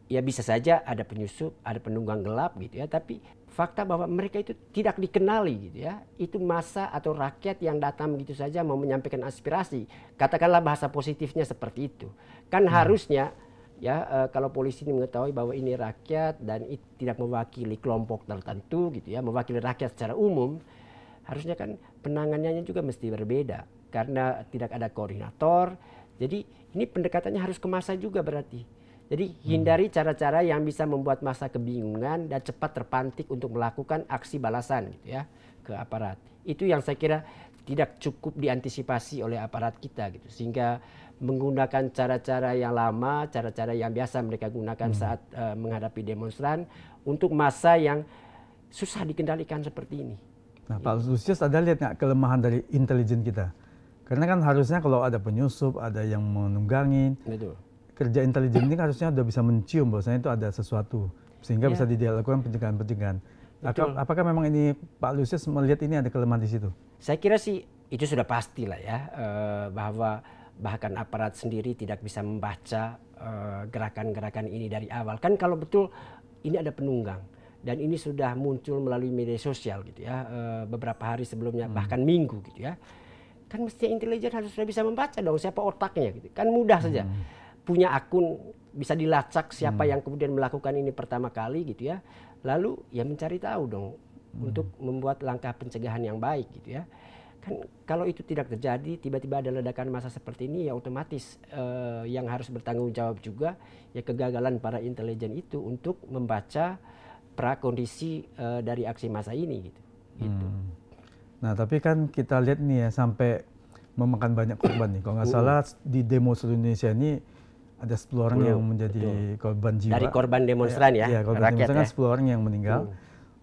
ya bisa saja ada penyusup, ada penunggang gelap gitu ya, tapi fakta bahwa mereka itu tidak dikenali gitu ya. Itu massa atau rakyat yang datang begitu saja mau menyampaikan aspirasi. Katakanlah bahasa positifnya seperti itu. Kan harusnya ya kalau polisi ini mengetahui bahwa ini rakyat dan tidak mewakili kelompok tertentu gitu ya, mewakili rakyat secara umum, harusnya kan penanganannya juga mesti berbeda karena tidak ada koordinator. Jadi ini pendekatannya harus ke massa juga berarti. Jadi hindari cara-cara yang bisa membuat massa kebingungan dan cepat terpantik untuk melakukan aksi balasan gitu ya ke aparat. Itu yang saya kira tidak cukup diantisipasi oleh aparat kita gitu, sehingga menggunakan cara-cara yang lama, cara-cara yang biasa mereka gunakan saat menghadapi demonstran untuk massa yang susah dikendalikan seperti ini. Nah, Pak Lusius, ada lihat nggak kelemahan dari intelijen kita? Karena kan harusnya kalau ada penyusup, ada yang menunggangin, kerja intelijen ini kan harusnya udah bisa mencium bahwasanya itu ada sesuatu sehingga bisa dilakukan pencegahan-pencegahan. Apakah memang ini Pak Lusius melihat ini ada kelemahan di situ? Saya kira sih itu sudah pasti lah ya, bahwa bahkan aparat sendiri tidak bisa membaca gerakan-gerakan ini dari awal. Kan kalau betul ini ada penunggang dan ini sudah muncul melalui media sosial gitu ya, beberapa hari sebelumnya bahkan minggu gitu ya. Kan mestinya intelijen harus sudah bisa membaca dong siapa otaknya gitu. Kan mudah saja. Punya akun bisa dilacak siapa yang kemudian melakukan ini pertama kali gitu ya. Lalu ya mencari tahu dong untuk membuat langkah pencegahan yang baik gitu ya. Kan kalau itu tidak terjadi, tiba-tiba ada ledakan massa seperti ini, ya otomatis yang harus bertanggung jawab juga ya kegagalan para intelijen itu untuk membaca prakondisi dari aksi massa ini gitu. Nah tapi kan kita lihat nih ya sampai memakan banyak korban nih. Kalau nggak salah di demo seluruh Indonesia ini ada 10 orang yang menjadi korban jiwa. Dari korban demonstran ya? Iya, korban demonstran kan 10 orang yang meninggal.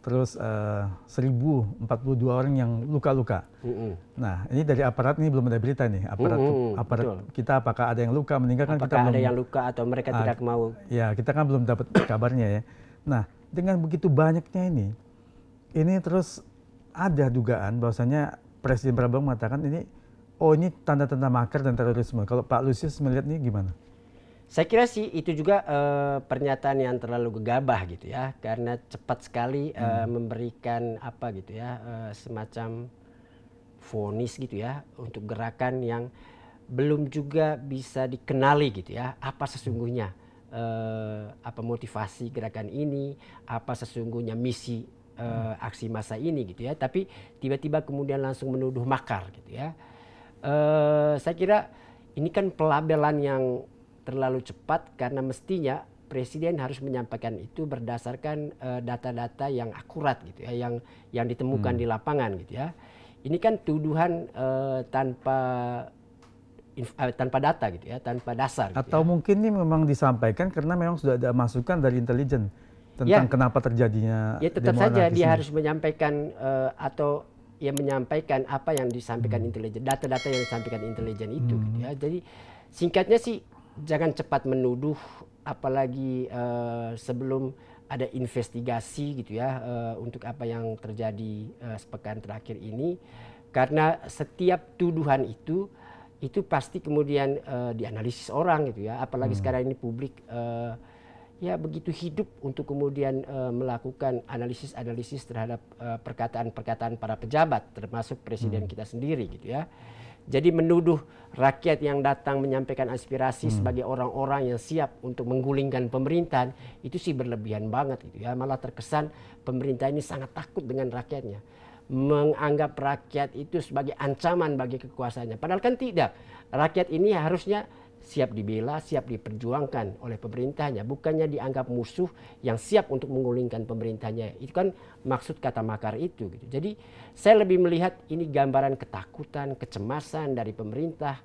Terus 1042 orang yang luka-luka. Nah ini dari aparat ini belum ada berita nih. Aparat kita apakah ada yang luka meninggal kan kita belum. Ada yang luka atau mereka tidak mau. Ya kita kan belum dapat kabarnya ya. Nah dengan begitu banyaknya ini terus ada dugaan bahwasanya Presiden Prabowo mengatakan ini tanda-tanda makar dan terorisme. Kalau Pak Lusius melihat ini gimana? Saya kira sih itu juga pernyataan yang terlalu gegabah gitu ya, karena cepat sekali memberikan apa gitu ya, semacam vonis gitu ya untuk gerakan yang belum juga bisa dikenali gitu ya, apa sesungguhnya apa motivasi gerakan ini, apa sesungguhnya misi aksi massa ini gitu ya. Tapi tiba-tiba kemudian langsung menuduh makar gitu ya. Saya kira ini kan pelabelan yang terlalu cepat, karena mestinya Presiden harus menyampaikan itu berdasarkan data-data yang akurat gitu ya, yang ditemukan di lapangan gitu ya. Ini kan tuduhan tanpa data gitu ya, tanpa dasar. Gitu Atau ya. mungkin ini memang disampaikan karena memang sudah ada masukan dari intelijen tentang kenapa terjadinya ya tetap demo saja anarkis dia ini. harus menyampaikan atau ya menyampaikan apa yang disampaikan intelijen, data-data yang disampaikan intelijen itu gitu ya. Jadi singkatnya sih, jangan cepat menuduh, apalagi sebelum ada investigasi gitu ya, untuk apa yang terjadi sepekan terakhir ini, karena setiap tuduhan itu pasti kemudian dianalisis orang gitu ya, apalagi sekarang ini publik ya begitu hidup untuk kemudian melakukan analisis terhadap perkataan-perkataan para pejabat, termasuk presiden kita sendiri gitu ya. Jadi menuduh rakyat yang datang menyampaikan aspirasi sebagai orang-orang yang siap untuk menggulingkan pemerintahan, itu sih berlebihan banget gitu ya. Malah terkesan pemerintah ini sangat takut dengan rakyatnya, menganggap rakyat itu sebagai ancaman bagi kekuasaannya. Padahal kan tidak. Rakyat ini harusnya siap dibela, siap diperjuangkan oleh pemerintahnya, bukannya dianggap musuh yang siap untuk menggulingkan pemerintahnya. Itu kan maksud kata makar itu gitu. Jadi saya lebih melihat ini gambaran ketakutan, kecemasan dari pemerintah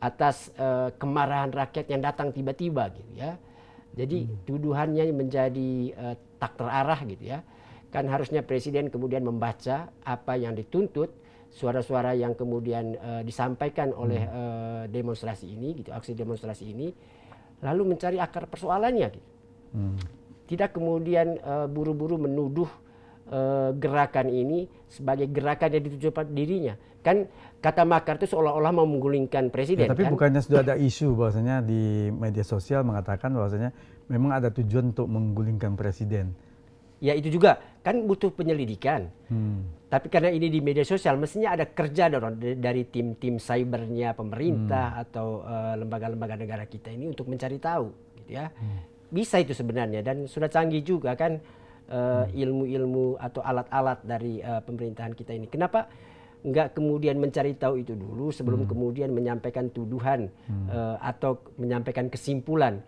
atas kemarahan rakyat yang datang tiba-tiba gitu ya. Jadi tuduhannya menjadi tak terarah gitu ya. Kan harusnya presiden kemudian membaca apa yang dituntut, suara-suara yang kemudian disampaikan oleh demonstrasi ini gitu, aksi demonstrasi ini, lalu mencari akar persoalannya gitu. Tidak kemudian buru-buru menuduh gerakan ini sebagai gerakan yang ditujukan dirinya. Kan kata makar itu seolah-olah mau menggulingkan presiden. Ya, tapi kan? bukannya sudah ada isu bahwasanya di media sosial mengatakan bahwasanya memang ada tujuan untuk menggulingkan presiden. Ya itu juga kan butuh penyelidikan. Tapi karena ini di media sosial, mestinya ada kerja dari tim-tim cybernya pemerintah atau lembaga-lembaga negara kita ini untuk mencari tahu, gitu ya. Bisa itu sebenarnya, dan sudah canggih juga kan ilmu-ilmu atau alat-alat dari pemerintahan kita ini. Kenapa nggak kemudian mencari tahu itu dulu sebelum kemudian menyampaikan tuduhan atau menyampaikan kesimpulan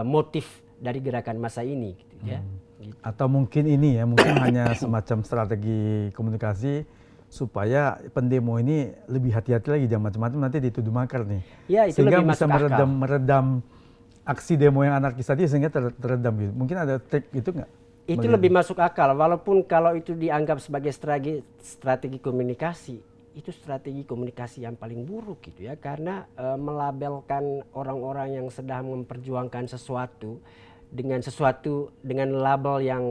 motif dari gerakan massa ini, gitu ya. Gitu. Atau mungkin ini ya, mungkin hanya semacam strategi komunikasi supaya pendemo ini lebih hati-hati lagi, jangan macam-macam nanti dituduh makar nih. Ya, itu sehingga lebih bisa masuk akal. meredam aksi demo yang anarkis tadi sehingga teredam gitu. Mungkin ada trik itu nggak? Itu lebih masuk akal, walaupun kalau itu dianggap sebagai strategi komunikasi, itu strategi komunikasi yang paling buruk gitu ya, karena melabelkan orang-orang yang sedang memperjuangkan sesuatu dengan label yang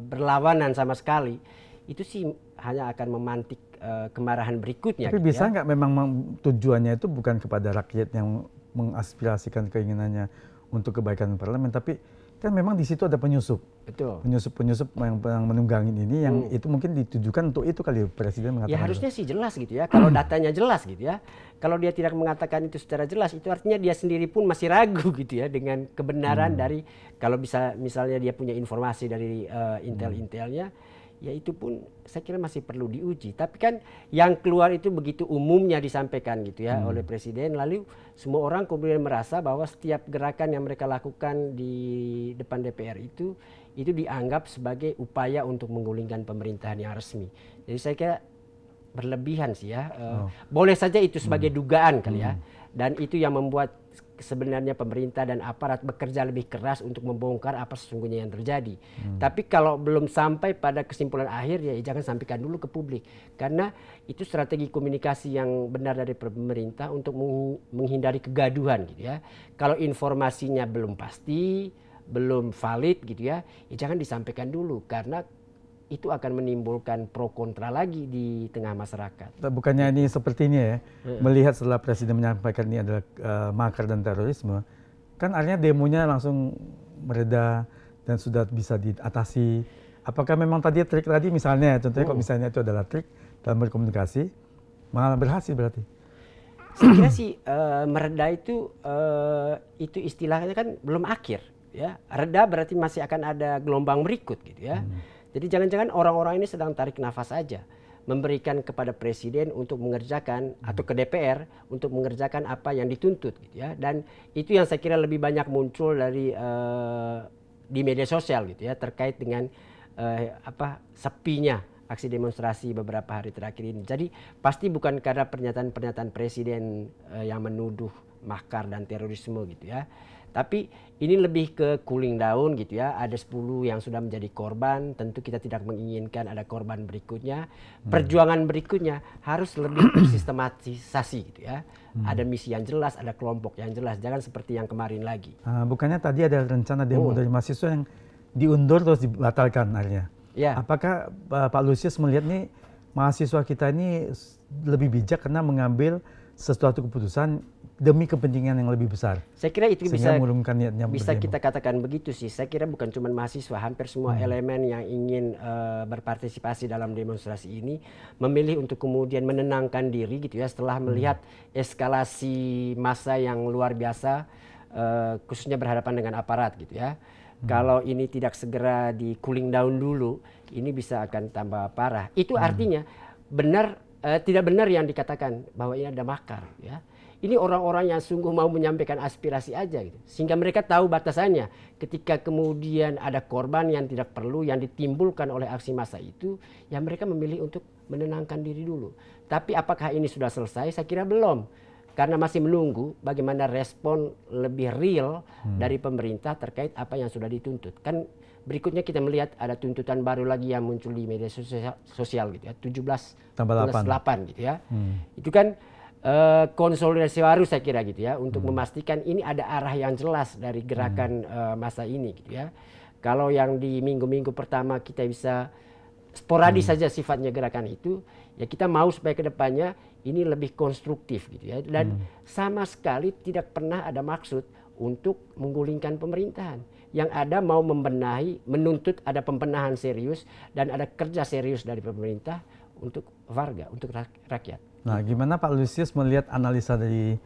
berlawanan sama sekali, itu sih hanya akan memantik kemarahan berikutnya. Tapi gitu bisa ya. nggak memang tujuannya itu bukan kepada rakyat yang mengaspirasikan keinginannya untuk kebaikan parlemen, tapi kan memang di situ ada penyusup. Betul. Penyusup yang menunggangin ini yang itu mungkin ditujukan untuk itu kali presiden mengatakan. Ya harusnya sih jelas gitu ya, kalau datanya jelas gitu ya. Kalau dia tidak mengatakan itu secara jelas, itu artinya dia sendiri pun masih ragu gitu ya dengan kebenaran dari, kalau bisa misalnya dia punya informasi dari intel-intelnya, ya itu pun saya kira masih perlu diuji. Tapi kan yang keluar itu begitu umumnya disampaikan gitu ya oleh presiden, lalu semua orang kemudian merasa bahwa setiap gerakan yang mereka lakukan di depan DPR itu dianggap sebagai upaya untuk menggulingkan pemerintahan yang resmi. Jadi saya kira berlebihan sih ya. Boleh saja itu sebagai dugaan kali ya. Dan itu yang membuat sebenarnya pemerintah dan aparat bekerja lebih keras untuk membongkar apa sesungguhnya yang terjadi. Tapi kalau belum sampai pada kesimpulan akhir, ya jangan sampaikan dulu ke publik. Karena itu strategi komunikasi yang benar dari pemerintah untuk menghindari kegaduhan gitu ya. Kalau informasinya belum pasti, belum valid gitu ya, jangan disampaikan dulu, karena itu akan menimbulkan pro kontra lagi di tengah masyarakat. Bukannya ini sepertinya ya, melihat setelah presiden menyampaikan ini adalah makar dan terorisme, kan artinya demonya langsung mereda dan sudah bisa diatasi. Apakah memang tadi trik tadi misalnya, contohnya kalau misalnya itu adalah trik dalam berkomunikasi, malah berhasil berarti? Saya kira sih mereda itu istilahnya kan belum akhir, ya. Reda berarti masih akan ada gelombang berikut gitu ya. Jadi jangan-jangan orang-orang ini sedang tarik nafas saja, memberikan kepada presiden untuk mengerjakan atau ke DPR untuk mengerjakan apa yang dituntut gitu ya. Dan itu yang saya kira lebih banyak muncul dari di media sosial gitu ya, terkait dengan sepinya aksi demonstrasi beberapa hari terakhir ini. Jadi pasti bukan karena pernyataan-pernyataan presiden yang menuduh makar dan terorisme gitu ya. Tapi ini lebih ke cooling down gitu ya. Ada 10 yang sudah menjadi korban. Tentu kita tidak menginginkan ada korban berikutnya. Perjuangan berikutnya harus lebih tersistematisasi gitu ya. Ada misi yang jelas, ada kelompok yang jelas. Jangan seperti yang kemarin lagi. Bukannya tadi ada rencana demo dari mahasiswa yang diundur terus dibatalkan akhirnya? Ya. Apakah Pak Lusius melihat nih mahasiswa kita ini lebih bijak karena mengambil sesuatu keputusan demi kepentingan yang lebih besar? Saya kira itu bisa bisa kita katakan begitu sih. Saya kira bukan cuma mahasiswa, hampir semua elemen yang ingin berpartisipasi dalam demonstrasi ini memilih untuk kemudian menenangkan diri gitu ya setelah melihat eskalasi massa yang luar biasa, khususnya berhadapan dengan aparat gitu ya. Kalau ini tidak segera di cooling down dulu, ini bisa akan tambah parah. Itu artinya tidak benar yang dikatakan bahwa ini ada makar. Ya. Ini orang-orang yang sungguh mau menyampaikan aspirasi aja, gitu. Sehingga mereka tahu batasannya. Ketika kemudian ada korban yang tidak perlu, yang ditimbulkan oleh aksi massa itu, ya mereka memilih untuk menenangkan diri dulu. Tapi apakah ini sudah selesai? Saya kira belum. Karena masih menunggu bagaimana respon lebih real dari pemerintah terkait apa yang sudah dituntut. Kan berikutnya kita melihat ada tuntutan baru lagi yang muncul di media sosial gitu ya, 17+8 gitu ya. Itu kan konsolidasi baru saya kira gitu ya, untuk memastikan ini ada arah yang jelas dari gerakan masa ini gitu ya. Kalau yang di minggu-minggu pertama kita bisa sporadis saja sifatnya gerakan itu, ya kita mau supaya ke depannya ini lebih konstruktif gitu ya. Dan sama sekali tidak pernah ada maksud untuk menggulingkan pemerintahan. Yang ada mau membenahi, menuntut ada pembenahan serius dan ada kerja serius dari pemerintah untuk warga, untuk rakyat. Nah, gimana Pak Lusius melihat analisa dari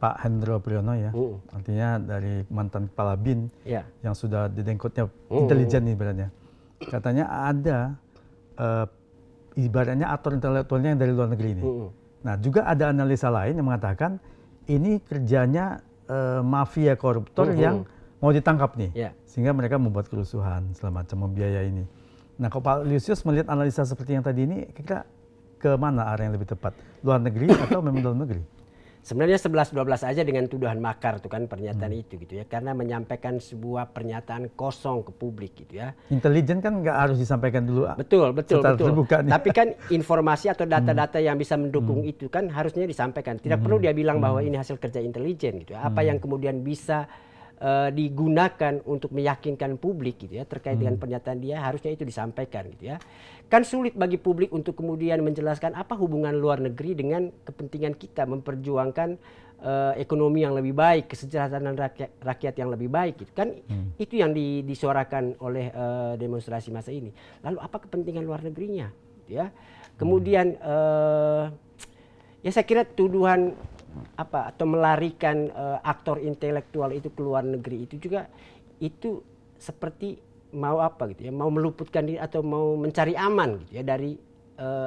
Pak Hendro Priyono ya? Artinya dari mantan kepala BIN yang sudah didengkotnya intelijen nih ibaratnya. Katanya ada ibaratnya aktor intelektualnya yang dari luar negeri ini. Nah, juga ada analisa lain yang mengatakan ini kerjanya mafia koruptor yang mau ditangkap nih, sehingga mereka membuat kerusuhan segala macam, membiayai ini. Nah, kalau Pak Lusius melihat analisa seperti yang tadi ini, kira ke mana arah yang lebih tepat, luar negeri atau memang dalam negeri? Sebenarnya 11-12 aja dengan tuduhan makar tuh kan pernyataan itu gitu ya, karena menyampaikan sebuah pernyataan kosong ke publik gitu ya. Intelijen kan nggak harus disampaikan dulu. Betul. Tapi kan informasi atau data-data yang bisa mendukung itu kan harusnya disampaikan. Tidak perlu dia bilang bahwa ini hasil kerja intelijen gitu ya. Apa yang kemudian bisa digunakan untuk meyakinkan publik gitu ya terkait dengan pernyataan dia, harusnya itu disampaikan gitu ya. Kan sulit bagi publik untuk kemudian menjelaskan apa hubungan luar negeri dengan kepentingan kita memperjuangkan ekonomi yang lebih baik, kesejahteraan rakyat yang lebih baik gitu kan. Itu yang disuarakan oleh demonstrasi masa ini. Lalu apa kepentingan luar negerinya gitu ya. Kemudian ya saya kira tuduhan atau melarikan aktor intelektual itu ke luar negeri itu juga itu seperti mau gitu ya, mau meluputkan diri atau mau mencari aman gitu ya dari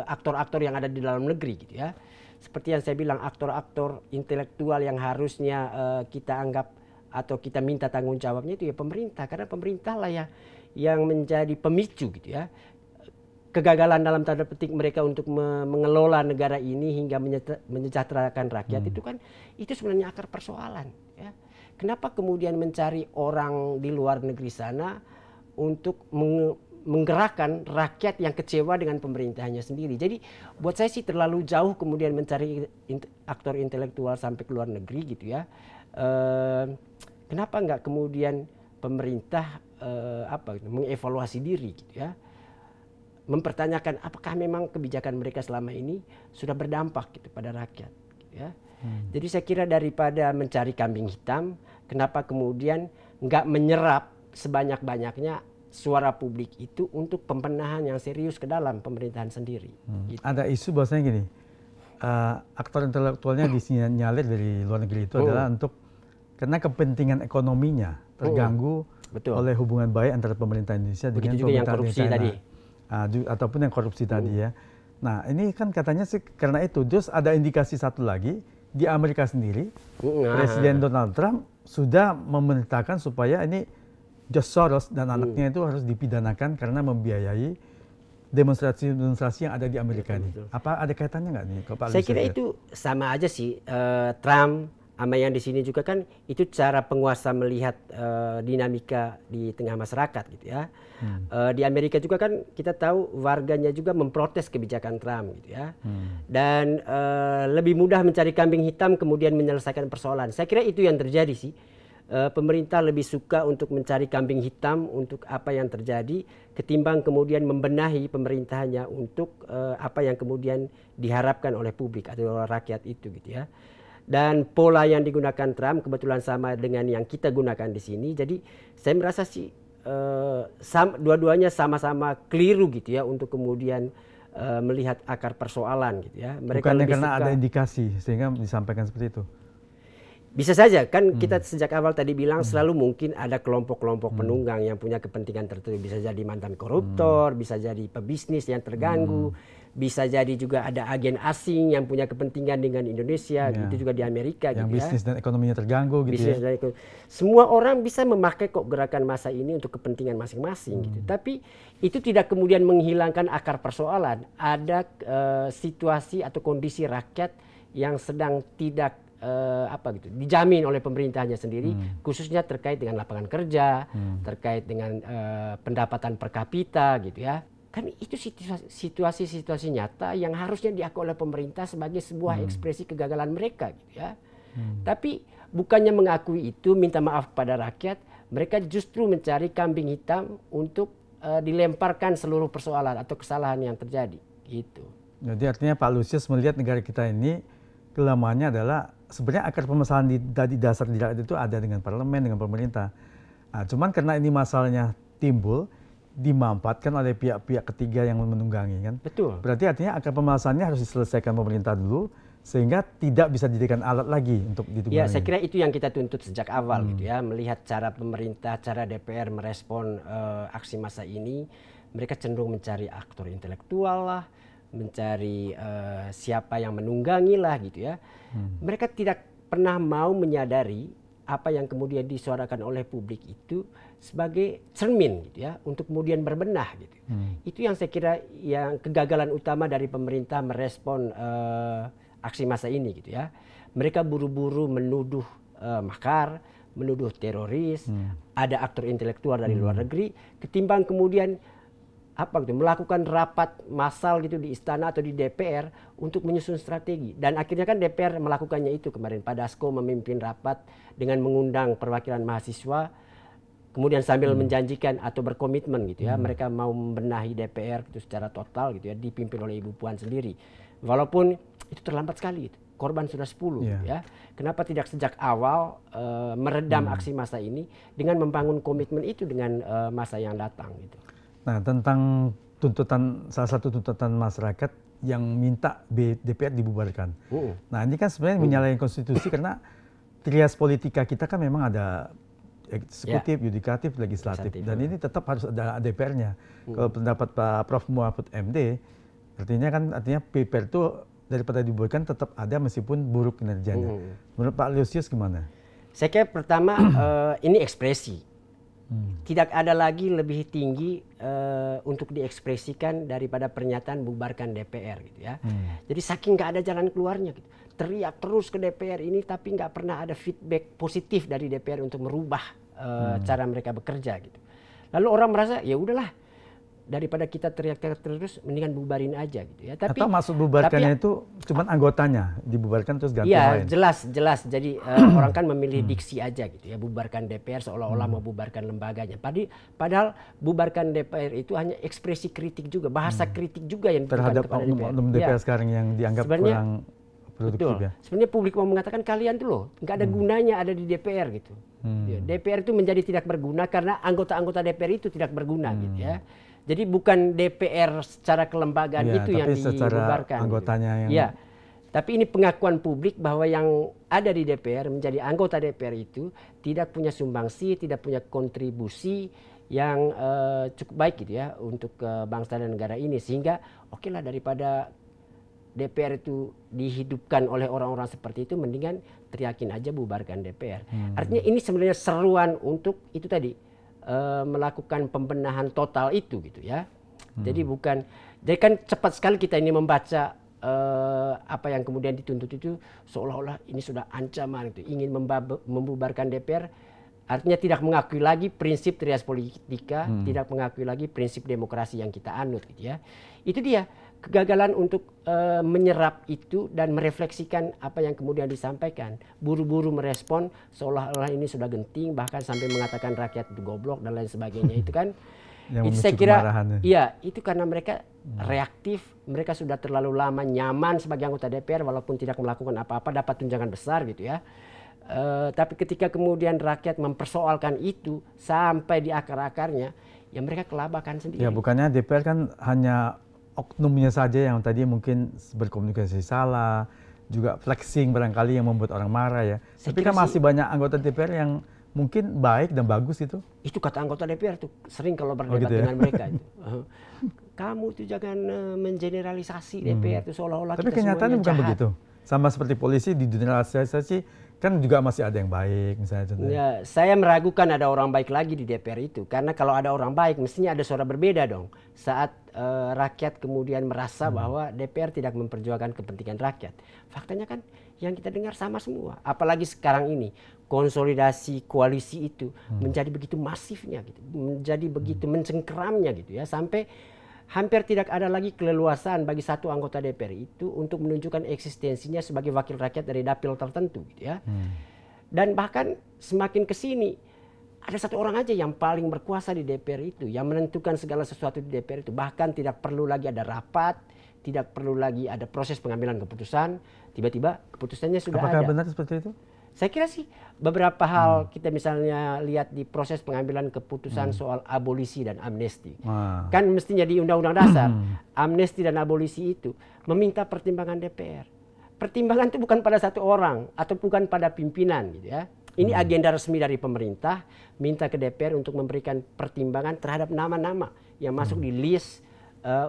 aktor-aktor yang ada di dalam negeri gitu ya. Seperti yang saya bilang, aktor-aktor intelektual yang harusnya kita anggap atau kita minta tanggung jawabnya itu ya pemerintah, karena pemerintah lah yang menjadi pemicu gitu ya. Kegagalan dalam tanda petik mereka untuk mengelola negara ini hingga menyejahterakan rakyat itu sebenarnya akar persoalan ya. Kenapa kemudian mencari orang di luar negeri sana untuk menggerakkan rakyat yang kecewa dengan pemerintahannya sendiri. Jadi buat saya sih terlalu jauh kemudian mencari aktor intelektual sampai ke luar negeri gitu ya. Kenapa nggak kemudian pemerintah mengevaluasi diri gitu ya. Mempertanyakan apakah memang kebijakan mereka selama ini sudah berdampak gitu pada rakyat gitu ya. Jadi saya kira daripada mencari kambing hitam, kenapa kemudian nggak menyerap sebanyak-banyaknya suara publik itu untuk pembenahan yang serius ke dalam pemerintahan sendiri gitu. Ada isu bahwasanya gini, aktor intelektualnya disinyalir dari luar negeri itu adalah untuk karena kepentingan ekonominya terganggu oleh hubungan baik antara pemerintah Indonesia dengan pemerintah China. Ataupun yang korupsi tadi ya. Nah ini kan katanya sih karena itu. Terus ada indikasi satu lagi di Amerika sendiri, Presiden Donald Trump sudah memerintahkan supaya ini George Soros dan anaknya itu harus dipidanakan karena membiayai demonstrasi yang ada di Amerika ini. Apa ada kaitannya nggak nih? Saya kira itu sama aja sih. Trump sama yang di sini juga kan itu cara penguasa melihat dinamika di tengah masyarakat gitu ya. Di Amerika juga kan kita tahu warganya juga memprotes kebijakan Trump gitu ya. Dan lebih mudah mencari kambing hitam kemudian menyelesaikan persoalan. Saya kira itu yang terjadi sih. Pemerintah lebih suka untuk mencari kambing hitam untuk apa yang terjadi ketimbang kemudian membenahi pemerintahannya untuk apa yang kemudian diharapkan oleh publik atau oleh rakyat itu gitu ya. Dan pola yang digunakan Trump kebetulan sama dengan yang kita gunakan di sini. Jadi saya merasa sih dua-duanya sama-sama keliru gitu ya untuk kemudian melihat akar persoalan gitu ya. Mereka bukannya karena ada indikasi sehingga disampaikan seperti itu. Bisa saja kan kita sejak awal tadi bilang selalu mungkin ada kelompok-kelompok penunggang yang punya kepentingan tertentu. Bisa jadi mantan koruptor, bisa jadi pebisnis yang terganggu, bisa jadi juga ada agen asing yang punya kepentingan dengan Indonesia, gitu juga di Amerika. Yang gitu bisnis dan ekonominya terganggu gitu bisnis ya. Semua orang bisa memakai kok gerakan massa ini untuk kepentingan masing-masing gitu. Tapi itu tidak kemudian menghilangkan akar persoalan. Ada situasi atau kondisi rakyat yang sedang tidak dijamin oleh pemerintahnya sendiri, khususnya terkait dengan lapangan kerja, terkait dengan pendapatan per kapita gitu ya. Kan itu situasi-situasi nyata yang harusnya diakui oleh pemerintah sebagai sebuah ekspresi kegagalan mereka gitu ya. Tapi bukannya mengakui itu, minta maaf pada rakyat, mereka justru mencari kambing hitam untuk dilemparkan seluruh persoalan atau kesalahan yang terjadi gitu. Jadi artinya Pak Lusius melihat negara kita ini kelemahannya adalah sebenarnya akar permasalahan di dasar di rakyat itu ada dengan parlemen, dengan pemerintah. Nah, cuman karena ini masalahnya timbul, dimanfaatkan oleh pihak-pihak ketiga yang menunggangi kan. Betul. Berarti artinya akar permasalahannya harus diselesaikan pemerintah dulu, sehingga tidak bisa dijadikan alat lagi untuk ditunggangi. Ya, saya kira itu yang kita tuntut sejak awal gitu ya. Melihat cara pemerintah, cara DPR merespon aksi massa ini, mereka cenderung mencari aktor intelektual lah, mencari siapa yang menunggangi lah gitu ya. Mereka tidak pernah mau menyadari apa yang kemudian disuarakan oleh publik itu sebagai cermin gitu ya, untuk kemudian berbenah gitu. Itu yang saya kira yang kegagalan utama dari pemerintah merespon aksi massa ini gitu ya. Mereka buru-buru menuduh makar, menuduh teroris, ada aktor intelektual dari luar negeri, ketimbang kemudian melakukan rapat massal gitu di istana atau di DPR untuk menyusun strategi. Dan akhirnya kan DPR melakukannya itu kemarin. Pak Dasko memimpin rapat dengan mengundang perwakilan mahasiswa, kemudian sambil menjanjikan atau berkomitmen gitu ya, mereka mau membenahi DPR itu secara total gitu ya, dipimpin oleh Ibu Puan sendiri. Walaupun itu terlambat sekali gitu. Korban sudah 10 gitu ya. Kenapa tidak sejak awal meredam aksi massa ini dengan membangun komitmen itu dengan masa yang datang gitu. Nah, tentang salah satu tuntutan masyarakat yang minta DPR dibubarkan. Nah, ini kan sebenarnya menyalahi konstitusi karena trias politika kita kan memang ada eksekutif, yudikatif, legislatif. Dan ini tetap harus ada DPR-nya. Kalau pendapat Pak Prof. Mahfud MD, artinya DPR itu daripada dibubarkan tetap ada meskipun buruk kinerjanya. Menurut Pak Lusius gimana? Saya kira pertama ini ekspresi. Tidak ada lagi lebih tinggi untuk diekspresikan daripada pernyataan bubarkan DPR gitu ya. Jadi saking nggak ada jalan keluarnya gitu. Teriak terus ke DPR ini tapi nggak pernah ada feedback positif dari DPR untuk merubah cara mereka bekerja gitu. Lalu orang merasa ya udahlah, daripada kita teriak-teriak terus mendingan bubarin aja gitu ya. Tapi atau maksud bubarkannya itu cuman anggotanya dibubarkan terus ganti lain. Iya, jelas. Jadi orang kan memilih diksi aja gitu ya, bubarkan DPR seolah-olah mau bubarkan lembaganya. Padahal bubarkan DPR itu hanya ekspresi kritik juga, bahasa kritik juga yang terhadap oknum DPR sekarang yang dianggap kurang produktif ya. Sebenarnya publik mau mengatakan kalian tuh loh nggak ada gunanya ada di DPR gitu. DPR itu menjadi tidak berguna karena anggota-anggota DPR itu tidak berguna gitu ya. Jadi bukan DPR secara kelembagaan itu yang dibubarkan. Anggotanya gitu. Ya, Tapi ini pengakuan publik bahwa yang ada di DPR menjadi anggota DPR itu tidak punya sumbangsi, tidak punya kontribusi yang cukup baik gitu ya untuk bangsa dan negara ini, sehingga oke lah daripada DPR itu dihidupkan oleh orang-orang seperti itu, mendingan teriakin aja bubarkan DPR. Artinya ini sebenarnya seruan untuk itu tadi melakukan pembenahan total itu gitu ya. Jadi kan cepat sekali kita ini membaca apa yang kemudian dituntut itu seolah-olah ini sudah ancaman itu, ingin membubarkan DPR. Artinya tidak mengakui lagi prinsip trias politika, tidak mengakui lagi prinsip demokrasi yang kita anut gitu ya. Itu dia kegagalan untuk menyerap itu dan merefleksikan apa yang kemudian disampaikan. Buru-buru merespon seolah-olah ini sudah genting, bahkan sampai mengatakan rakyat itu goblok dan lain sebagainya. Itu kan itu saya kira iya, itu karena mereka reaktif, mereka sudah terlalu lama nyaman sebagai anggota DPR walaupun tidak melakukan apa-apa, dapat tunjangan besar gitu ya. Tapi ketika kemudian rakyat mempersoalkan itu sampai di akar-akarnya, ya mereka kelabakan sendiri. Ya bukannya DPR kan hanya oknumnya saja yang tadi mungkin berkomunikasi salah, juga flexing barangkali yang membuat orang marah ya. Tapi kan masih banyak anggota DPR yang mungkin baik dan bagus itu. Itu kata anggota DPR tuh sering kalau berdebat gitu ya? Dengan mereka itu. Kamu itu jangan mengeneralisasi DPR itu seolah-olah kita semuanya jahat. Tapi kenyataannya bukan begitu. Sama seperti polisi di generalisasi kan juga masih ada yang baik misalnya contohnya. Ya, saya meragukan ada orang baik lagi di DPR itu, karena kalau ada orang baik mestinya ada suara berbeda dong. Saat rakyat kemudian merasa bahwa DPR tidak memperjuangkan kepentingan rakyat. Faktanya kan yang kita dengar sama semua. Apalagi sekarang ini konsolidasi koalisi itu menjadi begitu masifnya gitu, menjadi begitu mencengkeramnya gitu ya, sampai hampir tidak ada lagi keleluasaan bagi satu anggota DPR itu untuk menunjukkan eksistensinya sebagai wakil rakyat dari dapil tertentu gitu ya. Dan bahkan semakin ke sini ada satu orang aja yang paling berkuasa di DPR itu, yang menentukan segala sesuatu di DPR itu. Bahkan tidak perlu lagi ada rapat, tidak perlu lagi ada proses pengambilan keputusan, tiba-tiba keputusannya sudah ada. Apakah benar seperti itu? Saya kira sih beberapa hal kita misalnya lihat di proses pengambilan keputusan soal abolisi dan amnesti. Kan mestinya di Undang-Undang Dasar amnesti dan abolisi itu meminta pertimbangan DPR. Pertimbangan itu bukan pada satu orang atau bukan pada pimpinan gitu ya. Ini agenda resmi dari pemerintah, minta ke DPR untuk memberikan pertimbangan terhadap nama-nama yang masuk di list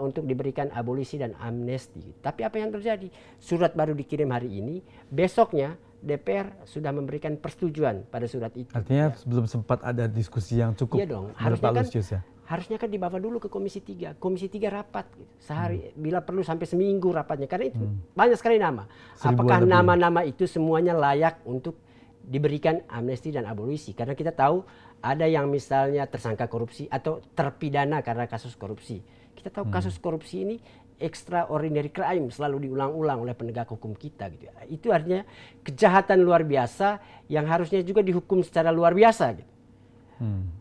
untuk diberikan abolisi dan amnesti. Tapi apa yang terjadi? Surat baru dikirim hari ini, besoknya DPR sudah memberikan persetujuan pada surat itu. Artinya belum sempat ada diskusi yang cukup. Iya dong, harusnya kan dibawa dulu ke Komisi 3. Komisi 3 rapat gitu. Sehari bila perlu sampai seminggu rapatnya, karena itu banyak sekali nama. Apakah nama-nama itu semuanya layak untuk diberikan amnesti dan abolisi? Karena kita tahu ada yang misalnya tersangka korupsi atau terpidana karena kasus korupsi. Kita tahu kasus korupsi ini extraordinary crime selalu diulang-ulang oleh penegak hukum kita gitu ya. Itu artinya kejahatan luar biasa yang harusnya juga dihukum secara luar biasa gitu.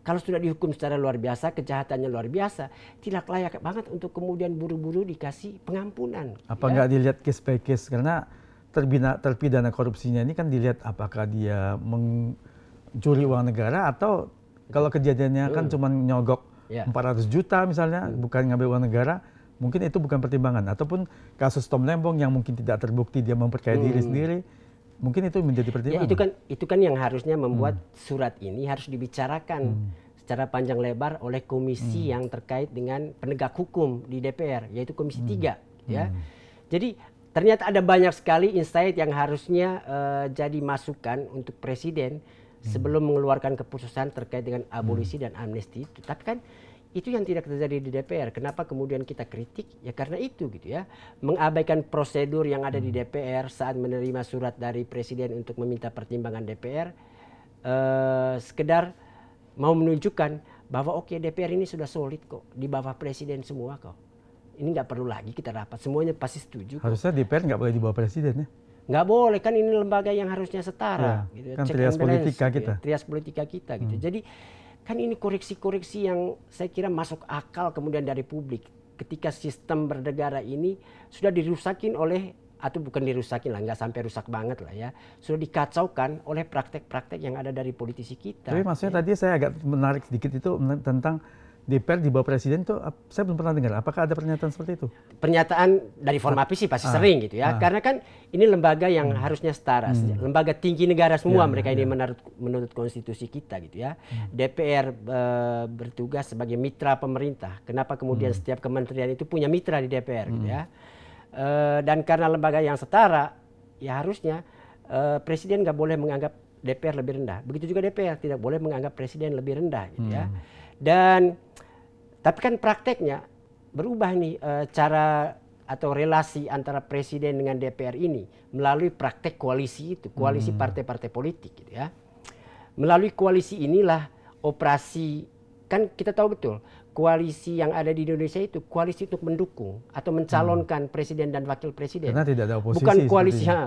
Kalau sudah dihukum secara luar biasa, kejahatannya luar biasa, tidak layak banget untuk kemudian buru-buru dikasih pengampunan. Apa nggak dilihat case by case, karena terpidana korupsinya ini kan dilihat apakah dia mencuri uang negara atau kalau kejadiannya kan cuma nyogok 400 juta misalnya, bukan ngambil uang negara. Mungkin itu bukan pertimbangan, ataupun kasus Tom Lembong yang mungkin tidak terbukti dia memperkaya diri sendiri, mungkin itu menjadi pertimbangan. Ya, itu kan yang harusnya membuat surat ini harus dibicarakan secara panjang lebar oleh komisi yang terkait dengan penegak hukum di DPR, yaitu Komisi 3 ya. Jadi ternyata ada banyak sekali insight yang harusnya jadi masukan untuk presiden sebelum mengeluarkan keputusan terkait dengan abolisi dan amnesti itu. Tapi kan itu yang tidak terjadi di DPR. Kenapa kemudian kita kritik? Ya karena itu gitu ya. Mengabaikan prosedur yang ada di DPR saat menerima surat dari presiden untuk meminta pertimbangan DPR. Sekedar mau menunjukkan bahwa oke, DPR ini sudah solid kok. Di bawah presiden semua kok. Ini nggak perlu lagi kita rapat. Semuanya pasti setuju. Harusnya DPR nggak boleh di bawah presiden ya? Nggak boleh, kan ini lembaga yang harusnya setara. Ya, gitu. Kan trias politika kita. Trias politika kita gitu. Jadi kan ini koreksi-koreksi yang saya kira masuk akal kemudian dari publik ketika sistem bernegara ini sudah dirusakin oleh, atau bukan dirusakin lah, nggak sampai rusak banget lah ya, sudah dikacaukan oleh praktek-praktek yang ada dari politisi kita. Tapi maksudnya tadi saya agak menarik sedikit itu tentang DPR di bawah presiden tuh saya belum pernah dengar. Apakah ada pernyataan seperti itu? Pernyataan dari Formapi sih pasti sering gitu ya. Karena kan ini lembaga yang harusnya setara, lembaga tinggi negara semua mereka ini menurut konstitusi kita gitu ya. DPR bertugas sebagai mitra pemerintah. Kenapa kemudian setiap kementerian itu punya mitra di DPR gitu ya. Dan karena lembaga yang setara, ya harusnya presiden nggak boleh menganggap DPR lebih rendah. Begitu juga DPR tidak boleh menganggap presiden lebih rendah gitu ya. Dan tapi kan prakteknya berubah nih cara atau relasi antara presiden dengan DPR ini melalui praktek koalisi itu, koalisi partai-partai politik gitu ya. Melalui koalisi inilah operasi, kan kita tahu betul koalisi yang ada di Indonesia itu koalisi untuk mendukung atau mencalonkan presiden dan wakil presiden. Karena tidak ada oposisi.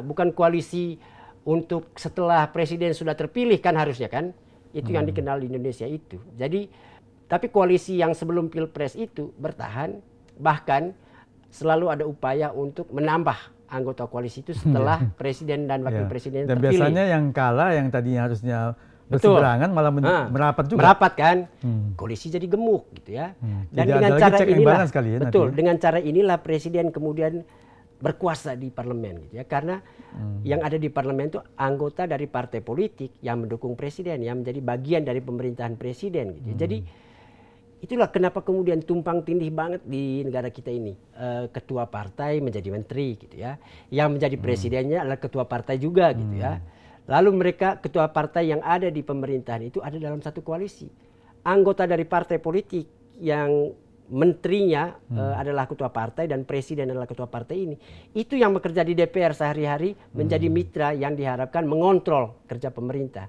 Bukan koalisi untuk setelah presiden sudah terpilih kan harusnya kan. Itu yang dikenal di Indonesia itu. Jadi tapi koalisi yang sebelum Pilpres itu bertahan, bahkan selalu ada upaya untuk menambah anggota koalisi itu setelah presiden dan wakil presiden dan terpilih. Biasanya yang kalah yang tadinya harusnya berseberangan malah merapat juga. Merapat kan, koalisi jadi gemuk gitu ya. Dan tidak dengan ada cara lagi check and inilah, balance kali ya, betul, nanti. dengan cara inilah presiden kemudian berkuasa di parlemen gitu ya. Karena yang ada di parlemen itu anggota dari partai politik yang mendukung presiden, yang menjadi bagian dari pemerintahan presiden gitu. Jadi itulah kenapa kemudian tumpang tindih banget di negara kita ini. Ketua partai menjadi menteri gitu ya. Yang menjadi presidennya adalah ketua partai juga gitu ya. Lalu mereka ketua partai yang ada di pemerintahan itu ada dalam satu koalisi. Anggota dari partai politik yang menterinya adalah ketua partai dan presiden adalah ketua partai ini. Itu yang bekerja di DPR sehari-hari menjadi mitra yang diharapkan mengontrol kerja pemerintah.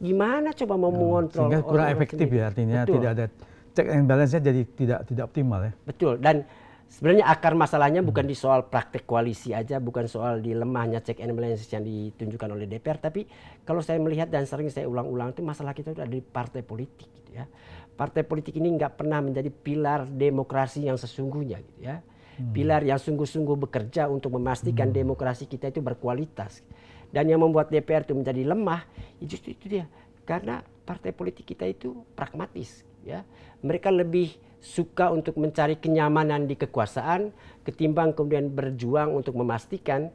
Gimana coba mau mengontrol? Sehingga kurang efektif ya, artinya betul. tidak ada check and balance-nya jadi tidak optimal ya. Betul, dan sebenarnya akar masalahnya bukan di soal praktek koalisi aja, bukan soal di lemahnya check and balance yang ditunjukkan oleh DPR, tapi kalau saya melihat dan sering saya ulang-ulang itu masalah kita itu ada di partai politik gitu ya. Partai politik ini nggak pernah menjadi pilar demokrasi yang sesungguhnya gitu ya. Pilar yang sungguh-sungguh bekerja untuk memastikan demokrasi kita itu berkualitas. Dan yang membuat DPR itu menjadi lemah, justru itu dia. Karena partai politik kita itu pragmatis ya. Mereka lebih suka untuk mencari kenyamanan di kekuasaan ketimbang kemudian berjuang untuk memastikan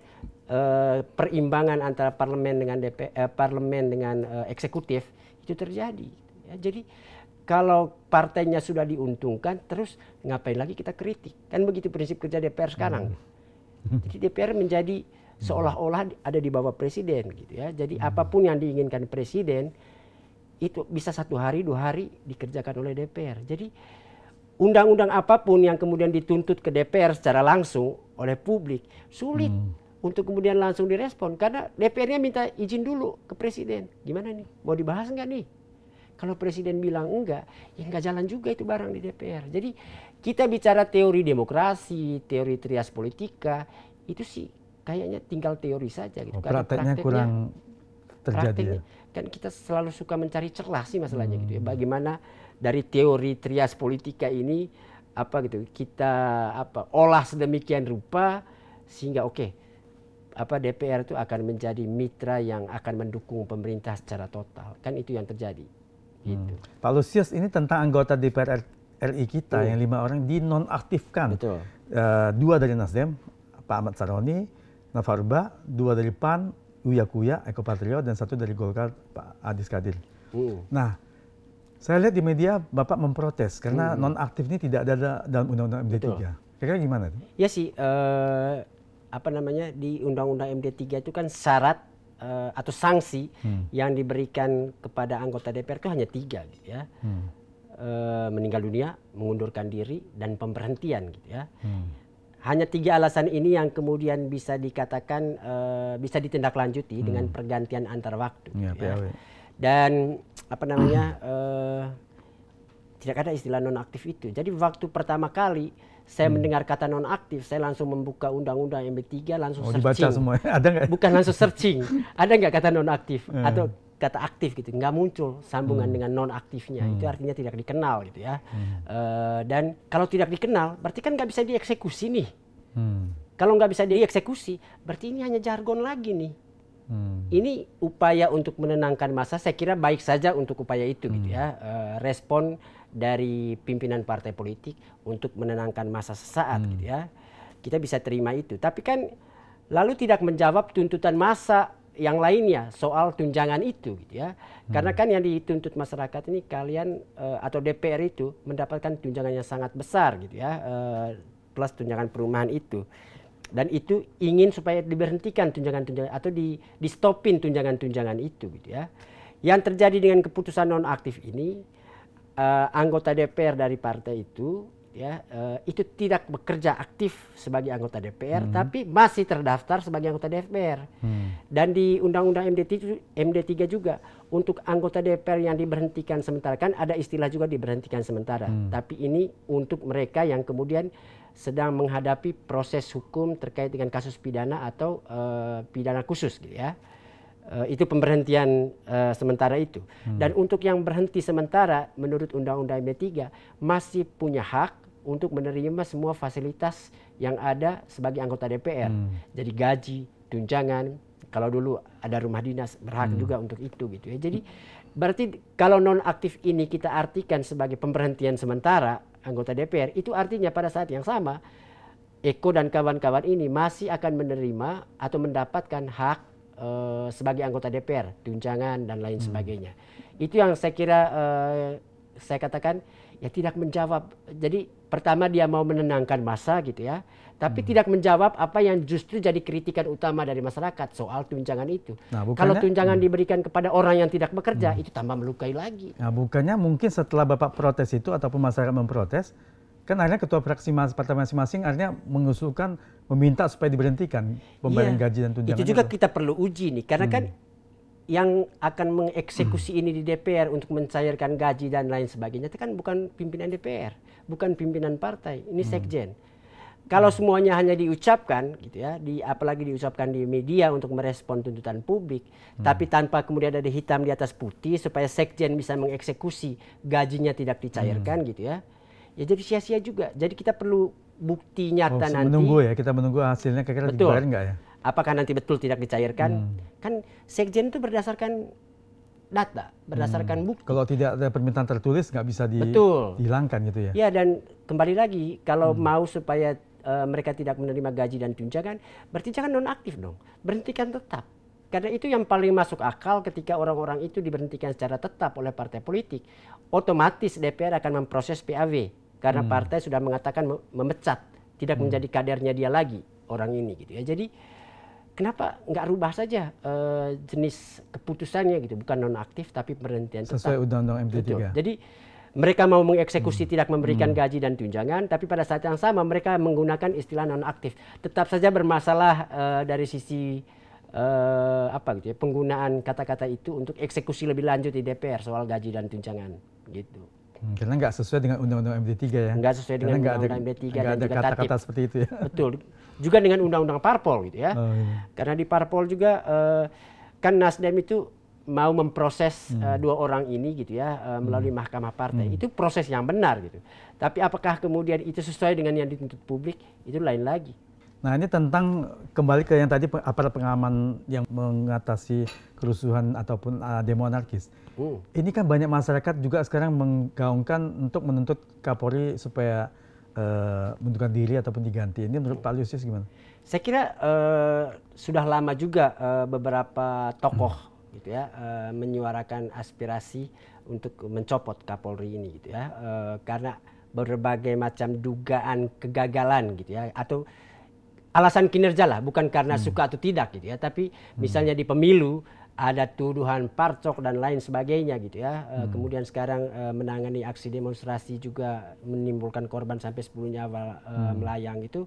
perimbangan antara parlemen dengan parlemen dengan eksekutif itu terjadi ya. Jadi kalau partainya sudah diuntungkan terus ngapain lagi kita kritik, kan begitu prinsip kerja DPR sekarang. Jadi DPR menjadi seolah-olah ada di bawah presiden gitu ya. Jadi apapun yang diinginkan presiden itu bisa 1 hari 2 hari dikerjakan oleh DPR. Jadi undang-undang apapun yang kemudian dituntut ke DPR secara langsung oleh publik sulit untuk kemudian langsung direspon karena DPR-nya minta izin dulu ke presiden. Gimana nih? Mau dibahas enggak nih? Kalau presiden bilang enggak, ya enggak jalan juga itu barang di DPR. Jadi kita bicara teori demokrasi, teori trias politika, itu sih kayaknya tinggal teori saja gitu. Karena prakteknya kurang terjadi ya. Kan kita selalu suka mencari celah sih masalahnya gitu ya. Bagaimana dari teori trias politika ini kita olah sedemikian rupa sehingga DPR itu akan menjadi mitra yang akan mendukung pemerintah secara total. Kan itu yang terjadi. Gitu. Pak Lusius, ini tentang anggota DPR RI kita yang 5 orang dinonaktifkan. Betul. 2 dari Nasdem, Pak Ahmad Saroni, Nafarba, 2 dari PAN, Uya Kuya, Eko Patrio, dan 1 dari Golkar, Pak Adis Kadir. Nah, saya lihat di media Bapak memprotes karena nonaktif ini tidak ada dalam Undang-Undang MD3. Kira-kira gimana? Ya sih, di Undang-Undang MD3 itu kan syarat atau sanksi yang diberikan kepada anggota DPR itu hanya 3 gitu ya. Meninggal dunia, mengundurkan diri, dan pemberhentian gitu ya. Hanya 3 alasan ini yang kemudian bisa dikatakan bisa ditindaklanjuti dengan pergantian antar waktu. Ya. Dan tidak ada istilah nonaktif itu. Jadi waktu pertama kali saya mendengar kata nonaktif, saya langsung membuka Undang-Undang MD3 langsung searching. Dibaca semua, ada nggak? Bukan langsung searching, ada nggak kata nonaktif atau kata aktif gitu, nggak muncul sambungan dengan nonaktifnya. Itu artinya tidak dikenal gitu ya. Dan kalau tidak dikenal, berarti kan nggak bisa dieksekusi nih. Kalau nggak bisa dieksekusi, berarti ini hanya jargon lagi nih. Ini upaya untuk menenangkan massa, saya kira baik saja untuk upaya itu gitu ya. Respon dari pimpinan partai politik untuk menenangkan massa sesaat gitu ya. Kita bisa terima itu. Tapi kan lalu tidak menjawab tuntutan massa yang lainnya soal tunjangan itu gitu ya. Karena kan yang dituntut masyarakat ini kalian atau DPR itu mendapatkan tunjangan yang sangat besar gitu ya. Plus tunjangan perumahan itu. Dan itu ingin supaya diberhentikan tunjangan-tunjangan atau di stopin tunjangan-tunjangan itu gitu ya. Yang terjadi dengan keputusan nonaktif ini, anggota DPR dari partai itu ya itu tidak bekerja aktif sebagai anggota DPR tapi masih terdaftar sebagai anggota DPR. Dan di Undang-Undang MD3 juga untuk anggota DPR yang diberhentikan sementara, kan ada istilah juga diberhentikan sementara. Tapi ini untuk mereka yang kemudian sedang menghadapi proses hukum terkait dengan kasus pidana atau pidana khusus gitu ya. Itu pemberhentian sementara itu. Dan untuk yang berhenti sementara menurut Undang-Undang MD3 masih punya hak untuk menerima semua fasilitas yang ada sebagai anggota DPR. Jadi gaji, tunjangan, kalau dulu ada rumah dinas berhak juga untuk itu gitu ya. Jadi berarti kalau nonaktif ini kita artikan sebagai pemberhentian sementara anggota DPR, itu artinya pada saat yang sama Eko dan kawan-kawan ini masih akan menerima atau mendapatkan hak sebagai anggota DPR, tunjangan dan lain sebagainya. Itu yang saya kira saya katakan ya tidak menjawab. Jadi pertama dia mau menenangkan massa gitu ya, tapi tidak menjawab apa yang justru jadi kritikan utama dari masyarakat soal tunjangan itu. Nah, kalau tunjangan diberikan kepada orang yang tidak bekerja, itu tambah melukai lagi. Nah, bukannya mungkin setelah Bapak protes itu ataupun masyarakat memprotes, kan akhirnya ketua fraksi partai masing-masing akhirnya mengusulkan meminta supaya diberhentikan pembayaran gaji dan tunjangan. Itu juga kita perlu uji nih, karena kan yang akan mengeksekusi ini di DPR untuk mencairkan gaji dan lain sebagainya itu kan bukan pimpinan DPR, bukan pimpinan partai, ini sekjen. Kalau semuanya hanya diucapkan gitu ya, apalagi diucapkan di media untuk merespon tuntutan publik, tapi tanpa kemudian ada hitam di atas putih supaya sekjen bisa mengeksekusi gajinya tidak dicairkan gitu ya. Ya jadi sia-sia juga. Jadi kita perlu bukti nyata nanti. Menunggu ya, kita menunggu hasilnya kira-kira dibayar enggak ya? Apakah nanti betul tidak dicairkan? Kan sekjen itu berdasarkan data, berdasarkan bukti. Kalau tidak ada permintaan tertulis nggak bisa dihilangkan gitu ya? Ya, dan kembali lagi kalau mau supaya mereka tidak menerima gaji dan tunjangan, berarti jangan nonaktif dong, berhentikan tetap. Karena itu yang paling masuk akal ketika orang-orang itu diberhentikan secara tetap oleh partai politik, otomatis DPR akan memproses PAW karena partai sudah mengatakan memecat, tidak menjadi kadernya dia lagi orang ini gitu ya. Jadi kenapa nggak rubah saja jenis keputusannya gitu, bukan nonaktif tapi berhentian tetap. Sesuai Undang-Undang MD3. Betul. Jadi mereka mau mengeksekusi tidak memberikan gaji dan tunjangan, tapi pada saat yang sama mereka menggunakan istilah nonaktif. Tetap saja bermasalah dari sisi gitu ya, penggunaan kata-kata itu untuk eksekusi lebih lanjut di DPR soal gaji dan tunjangan gitu. Karena nggak sesuai dengan Undang-Undang MD3 ya? Nggak sesuai dengan Undang-Undang MD3 dan juga ada kata-kata seperti itu ya? Betul. Juga dengan Undang-Undang Parpol gitu ya. Karena di Parpol juga kan Nasdem itu mau memproses dua orang ini gitu ya melalui Mahkamah Partai. Itu proses yang benar gitu. Tapi apakah kemudian itu sesuai dengan yang dituntut publik, itu lain lagi. Nah ini tentang kembali ke yang tadi aparat pengaman yang mengatasi kerusuhan ataupun demo anarkis. Ini kan banyak masyarakat juga sekarang menggaungkan untuk menuntut Kapolri supaya mundurkan diri ataupun diganti. Ini menurut Pak Lusius gimana? Saya kira sudah lama juga beberapa tokoh gitu ya menyuarakan aspirasi untuk mencopot Kapolri ini gitu ya karena berbagai macam dugaan kegagalan gitu ya atau alasan kinerja lah, bukan karena suka atau tidak gitu ya, tapi misalnya di pemilu ada tuduhan parcok dan lain sebagainya gitu ya. Kemudian sekarang menangani aksi demonstrasi juga menimbulkan korban sampai 10 nyawa melayang itu.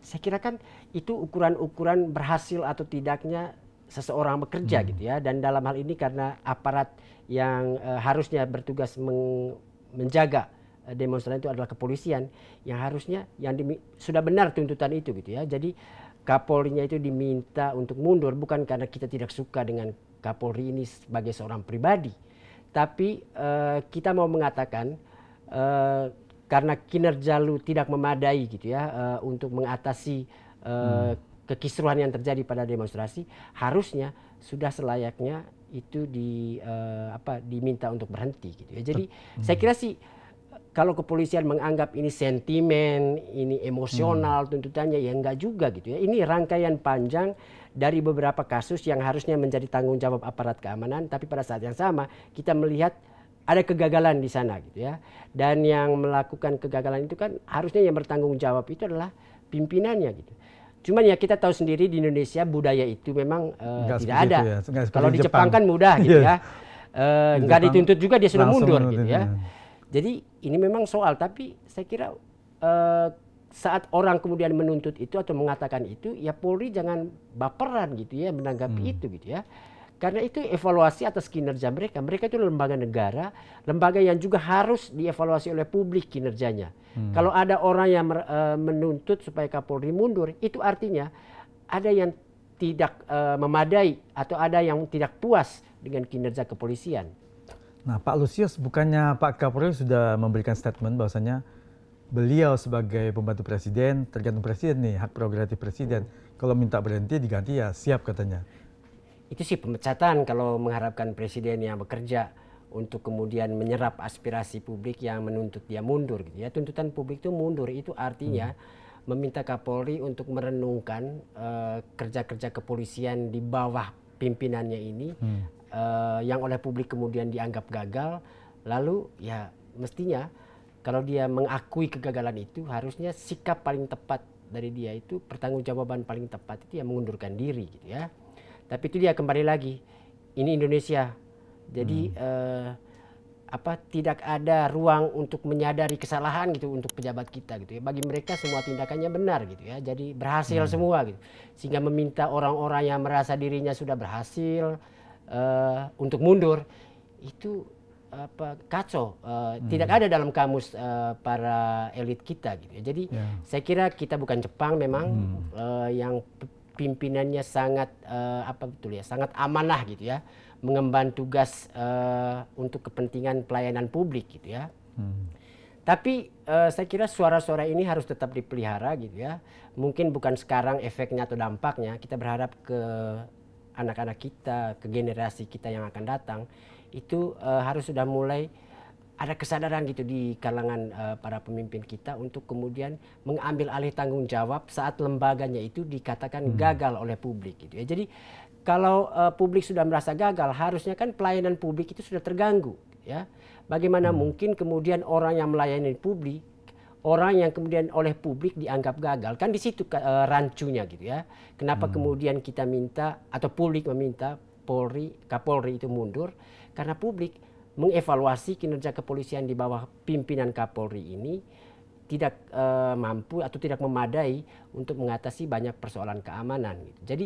Saya kira kan itu ukuran-ukuran berhasil atau tidaknya seseorang bekerja gitu ya. Dan dalam hal ini karena aparat yang harusnya bertugas menjaga demonstran itu adalah kepolisian yang harusnya sudah benar tuntutan itu gitu ya. Jadi Kapolrinya itu diminta untuk mundur bukan karena kita tidak suka dengan Kapolri ini sebagai seorang pribadi, tapi kita mau mengatakan karena kinerja lu tidak memadai gitu ya untuk mengatasi kekisruhan yang terjadi pada demonstrasi, harusnya sudah selayaknya itu diminta untuk berhenti gitu ya. Jadi saya kira sih kalau kepolisian menganggap ini sentimen, ini emosional tuntutannya, ya enggak juga gitu ya. Ini rangkaian panjang dari beberapa kasus yang harusnya menjadi tanggung jawab aparat keamanan, tapi pada saat yang sama kita melihat ada kegagalan di sana gitu ya. Dan yang melakukan kegagalan itu kan harusnya yang bertanggung jawab itu adalah pimpinannya gitu. Cuman ya kita tahu sendiri di Indonesia budaya itu memang tidak ada. Ya. Kalau di Jepang kan mudah gitu ya. Nggak dituntut juga dia sudah mundur gitu ya. Jadi ini memang soal, tapi saya kira saat orang kemudian menuntut itu atau mengatakan itu, ya Polri jangan baperan gitu ya menanggapi itu gitu ya. Karena itu evaluasi atas kinerja mereka. Mereka itu lembaga negara, lembaga yang juga harus dievaluasi oleh publik kinerjanya. Kalau ada orang yang menuntut supaya Kapolri mundur, itu artinya ada yang tidak memadai atau ada yang tidak puas dengan kinerja kepolisian. Nah, Pak Lusius, bukannya Pak Kapolri sudah memberikan statement bahwasanya beliau sebagai pembantu presiden, tergantung presiden nih, hak prerogatif presiden. Kalau minta berhenti diganti ya siap katanya. Itu sih pemecatan kalau mengharapkan presiden yang bekerja untuk kemudian menyerap aspirasi publik yang menuntut dia mundur gitu ya. Tuntutan publik itu mundur, itu artinya meminta Kapolri untuk merenungkan kerja-kerja kepolisian di bawah pimpinannya ini yang oleh publik kemudian dianggap gagal. Lalu ya mestinya kalau dia mengakui kegagalan itu, harusnya sikap paling tepat dari dia itu, pertanggungjawaban paling tepat itu ya mengundurkan diri gitu ya. Tapi itu dia kembali lagi, ini Indonesia. Jadi tidak ada ruang untuk menyadari kesalahan gitu untuk pejabat kita gitu ya. Bagi mereka semua tindakannya benar gitu ya. Jadi berhasil semua gitu. Sehingga meminta orang-orang yang merasa dirinya sudah berhasil untuk mundur itu kacau. Tidak ada dalam kamus para elit kita gitu ya. Jadi saya kira kita bukan Jepang memang yang pimpinannya sangat sangat amanah gitu ya, mengemban tugas untuk kepentingan pelayanan publik gitu ya. Tapi saya kira suara-suara ini harus tetap dipelihara gitu ya. Mungkin bukan sekarang efeknya atau dampaknya, kita berharap ke anak-anak kita, ke generasi kita yang akan datang, itu harus sudah mulai ada kesadaran gitu di kalangan para pemimpin kita untuk kemudian mengambil alih tanggung jawab saat lembaganya itu dikatakan gagal oleh publik gitu ya. Jadi kalau publik sudah merasa gagal, harusnya kan pelayanan publik itu sudah terganggu ya. Bagaimana mungkin kemudian orang yang melayani publik, orang yang kemudian oleh publik dianggap gagal, kan di situ rancunya gitu ya. Kenapa kemudian kita minta atau publik meminta Kapolri itu mundur, karena publik mengevaluasi kinerja kepolisian di bawah pimpinan Kapolri ini tidak mampu atau tidak memadai untuk mengatasi banyak persoalan keamanan gitu. Jadi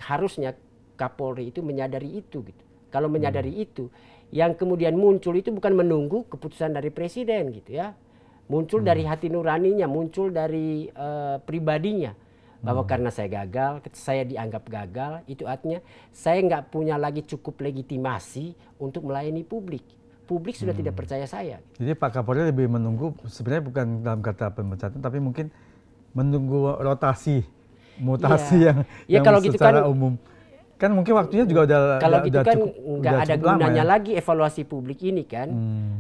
harusnya Kapolri itu menyadari itu gitu. Kalau menyadari itu, yang kemudian muncul itu bukan menunggu keputusan dari presiden gitu ya. Muncul dari hati nuraninya, muncul dari pribadinya. Bahwa karena saya gagal, saya dianggap gagal, itu artinya saya nggak punya lagi cukup legitimasi untuk melayani publik. Publik sudah tidak percaya saya. Jadi Pak Kapolri lebih menunggu, sebenarnya bukan dalam kata pemecatan, tapi mungkin menunggu rotasi, mutasi yang kalau gitu secara kan, umum. Kan mungkin waktunya juga udah kalau gitu kan nggak ada gunanya ya lagi evaluasi publik ini kan.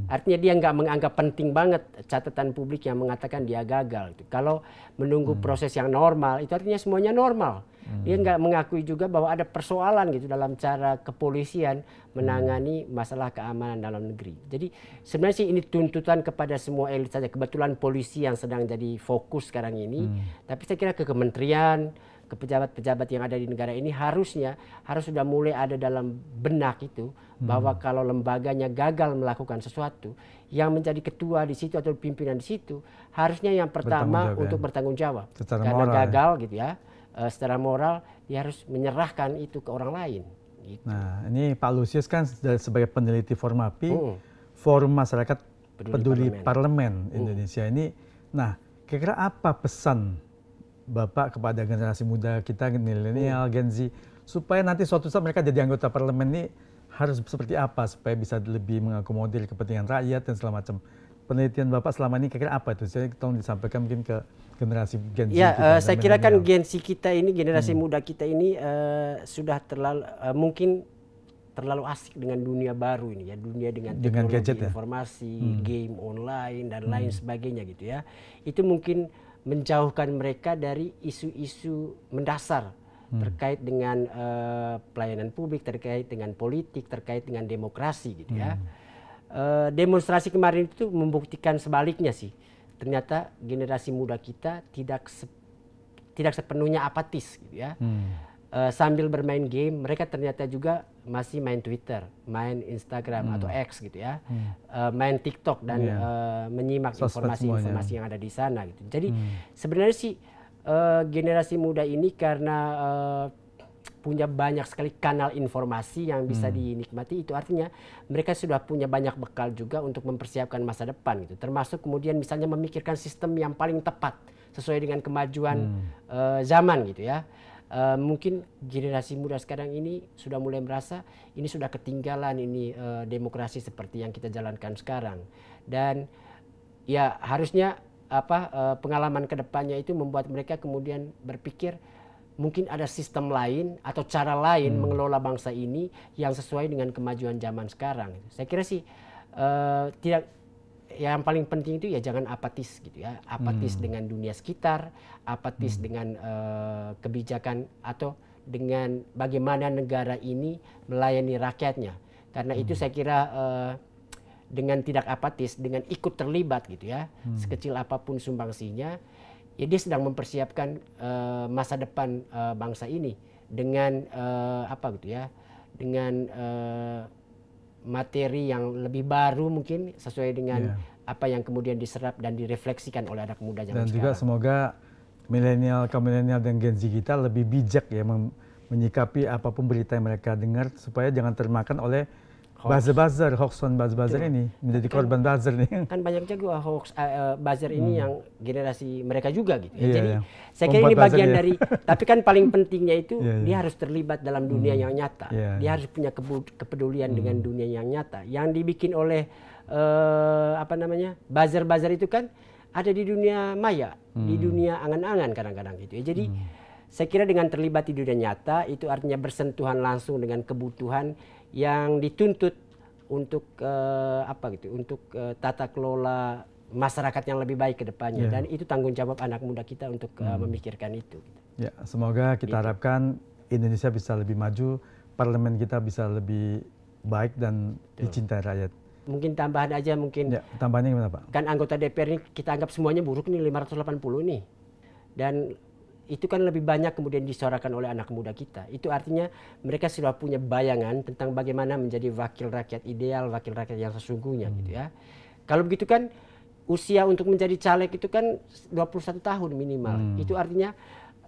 Artinya dia nggak menganggap penting banget catatan publik yang mengatakan dia gagal. Kalau menunggu proses yang normal, itu artinya semuanya normal. Dia nggak mengakui juga bahwa ada persoalan gitu dalam cara kepolisian menangani masalah keamanan dalam negeri. Jadi sebenarnya sih ini tuntutan kepada semua elit saja. Kebetulan polisi yang sedang jadi fokus sekarang ini. Tapi saya kira ke kementerian, ke pejabat-pejabat yang ada di negara ini harus sudah mulai ada dalam benak itu bahwa kalau lembaganya gagal melakukan sesuatu, yang menjadi ketua di situ atau pimpinan di situ harusnya yang pertama untuk bertanggung jawab karena moral, gagal gitu ya. Secara moral dia harus menyerahkan itu ke orang lain. Gitu. Nah, ini Pak Lusius kan sebagai peneliti Formapi, Forum Masyarakat Peduli Parlemen Indonesia ini. Nah, kira-kira apa pesan Bapak kepada generasi muda kita, milenial, Gen Z, supaya nanti suatu saat mereka jadi anggota parlemen ini harus seperti apa supaya bisa lebih mengakomodir kepentingan rakyat dan segala macam. Penelitian Bapak selama ini kira-kira apa itu? Saya tolong disampaikan mungkin ke generasi Gen Z Ya, kita dan saya kira kan milenial. Gen Z kita ini, generasi muda kita ini sudah terlalu mungkin terlalu asik dengan dunia baru ini ya, dunia dengan Dengan teknologi gadget ya? informasi, game online dan lain sebagainya gitu ya. Itu mungkin menjauhkan mereka dari isu-isu mendasar terkait dengan pelayanan publik, terkait dengan politik, terkait dengan demokrasi gitu ya. Demonstrasi kemarin itu membuktikan sebaliknya sih. Ternyata generasi muda kita tidak sepenuhnya apatis gitu ya. Sambil bermain game, mereka ternyata juga masih main Twitter, main Instagram atau X gitu ya, main TikTok dan menyimak Sosmed informasi-informasi yang ada di sana gitu. Jadi sebenarnya sih generasi muda ini karena punya banyak sekali kanal informasi yang bisa dinikmati, itu artinya mereka sudah punya banyak bekal juga untuk mempersiapkan masa depan gitu. Termasuk kemudian misalnya memikirkan sistem yang paling tepat sesuai dengan kemajuan zaman gitu ya. Mungkin generasi muda sekarang ini sudah mulai merasa ini sudah ketinggalan ini demokrasi seperti yang kita jalankan sekarang, dan ya harusnya pengalaman kedepannya itu membuat mereka kemudian berpikir mungkin ada sistem lain atau cara lain mengelola bangsa ini yang sesuai dengan kemajuan zaman sekarang. Saya kira sih tidak. Yang paling penting itu ya jangan apatis gitu ya, apatis dengan dunia sekitar, apatis dengan kebijakan atau dengan bagaimana negara ini melayani rakyatnya. Karena itu saya kira dengan tidak apatis, dengan ikut terlibat gitu ya, sekecil apapun sumbangsinya, ya dia sedang mempersiapkan masa depan bangsa ini dengan dengan materi yang lebih baru mungkin sesuai dengan apa yang kemudian diserap dan direfleksikan oleh anak muda zaman Dan sekarang. juga semoga kaum milenial dan Gen Z kita lebih bijak ya menyikapi apapun berita yang mereka dengar supaya jangan termakan oleh buzzer, hoaxon buzzer ini, menjadi korban buzzer nih. Kan banyak juga hoax buzzer ini yang generasi mereka juga gitu ya. Iya, Jadi iya. saya kira ini Pembuat bagian buzzer, dari, tapi kan paling pentingnya itu Iya, iya. dia harus terlibat dalam dunia yang nyata. Iya, Dia iya. harus punya kepedulian dengan dunia yang nyata. Yang dibikin oleh buzzer itu kan ada di dunia maya, di dunia angan-angan kadang-kadang gitu ya. Jadi saya kira dengan terlibat di dunia nyata itu artinya bersentuhan langsung dengan kebutuhan yang dituntut untuk untuk tata kelola masyarakat yang lebih baik ke depannya. Dan itu tanggung jawab anak muda kita untuk memikirkan itu. Ya, semoga kita harapkan Indonesia bisa lebih maju, parlemen kita bisa lebih baik dan dicintai rakyat. Mungkin tambahan aja mungkin. Ya, tambahannya gimana Pak? Kan anggota DPR ini kita anggap semuanya buruk nih, 580 nih. Dan itu kan lebih banyak kemudian disuarakan oleh anak muda kita. Itu artinya mereka sudah punya bayangan tentang bagaimana menjadi wakil rakyat ideal, wakil rakyat yang sesungguhnya gitu ya. Kalau begitu kan usia untuk menjadi caleg itu kan 21 tahun minimal. Itu artinya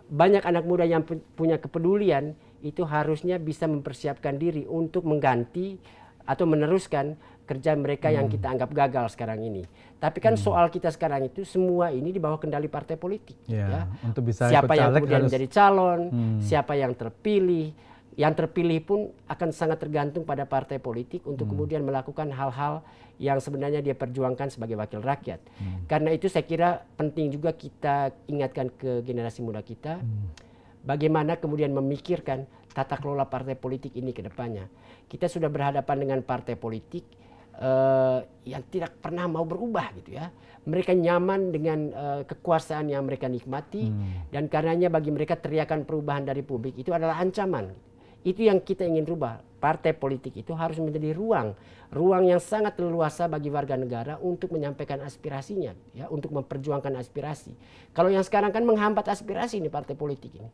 banyak anak muda yang punya kepedulian itu harusnya bisa mempersiapkan diri untuk mengganti atau meneruskan kerja mereka yang kita anggap gagal sekarang ini. Tapi kan soal kita sekarang itu semua ini di bawah kendali partai politik. Ya. Untuk bisa Siapa ikut yang caleg kemudian harus menjadi calon, siapa yang terpilih. Yang terpilih pun akan sangat tergantung pada partai politik untuk kemudian melakukan hal-hal yang sebenarnya dia perjuangkan sebagai wakil rakyat. Karena itu saya kira penting juga kita ingatkan ke generasi muda kita, bagaimana kemudian memikirkan tata kelola partai politik ini ke depannya. Kita sudah berhadapan dengan partai politik yang tidak pernah mau berubah gitu ya. Mereka nyaman dengan kekuasaan yang mereka nikmati, dan karenanya bagi mereka teriakan perubahan dari publik itu adalah ancaman. Itu yang kita ingin rubah. Partai politik itu harus menjadi ruang yang sangat leluasa bagi warga negara untuk menyampaikan aspirasinya, ya, untuk memperjuangkan aspirasi. Kalau yang sekarang kan menghambat aspirasi ini partai politik ini.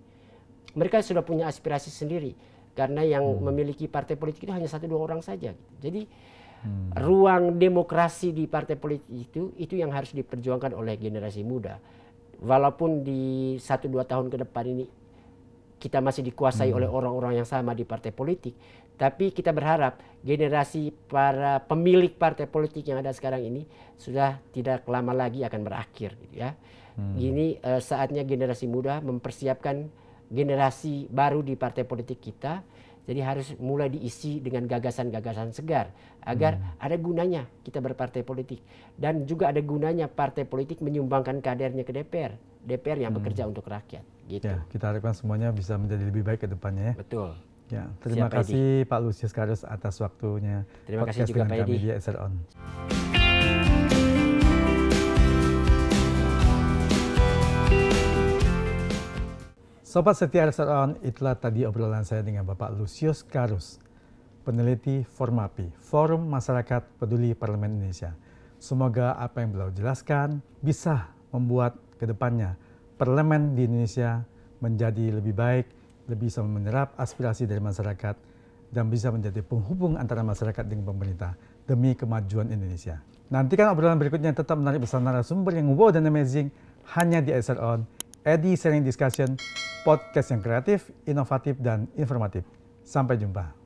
Mereka sudah punya aspirasi sendiri karena yang memiliki partai politik itu hanya 1-2 orang saja. Jadi ruang demokrasi di partai politik itu yang harus diperjuangkan oleh generasi muda. Walaupun di 1-2 tahun ke depan ini kita masih dikuasai oleh orang-orang yang sama di partai politik, tapi kita berharap generasi para pemilik partai politik yang ada sekarang ini sudah tidak lama lagi akan berakhir gitu ya. Ini saatnya generasi muda mempersiapkan generasi baru di partai politik kita. Jadi harus mulai diisi dengan gagasan-gagasan segar agar ada gunanya kita berpartai politik, dan juga ada gunanya partai politik menyumbangkan kadernya ke DPR DPR yang bekerja untuk rakyat. Gitu. Ya, kita harapkan semuanya bisa menjadi lebih baik ke depannya ya. Betul. Ya, terima Siap, kasih Pak Lusius Karus atas waktunya. Terima kasih podcast juga dengan Pak kami Edi. di SR On. Sobat setia SR On, itulah tadi obrolan saya dengan Bapak Lusius Karus, peneliti Formapi, Forum Masyarakat Peduli Parlemen Indonesia. Semoga apa yang beliau jelaskan bisa membuat ke depannya parlemen di Indonesia menjadi lebih baik, lebih bisa menyerap aspirasi dari masyarakat, dan bisa menjadi penghubung antara masyarakat dengan pemerintah demi kemajuan Indonesia. Nantikan obrolan berikutnya yang tetap menarik bersama narasumber yang wow dan amazing hanya di SR On, Edi Sharing Discussion, podcast yang kreatif, inovatif, dan informatif. Sampai jumpa.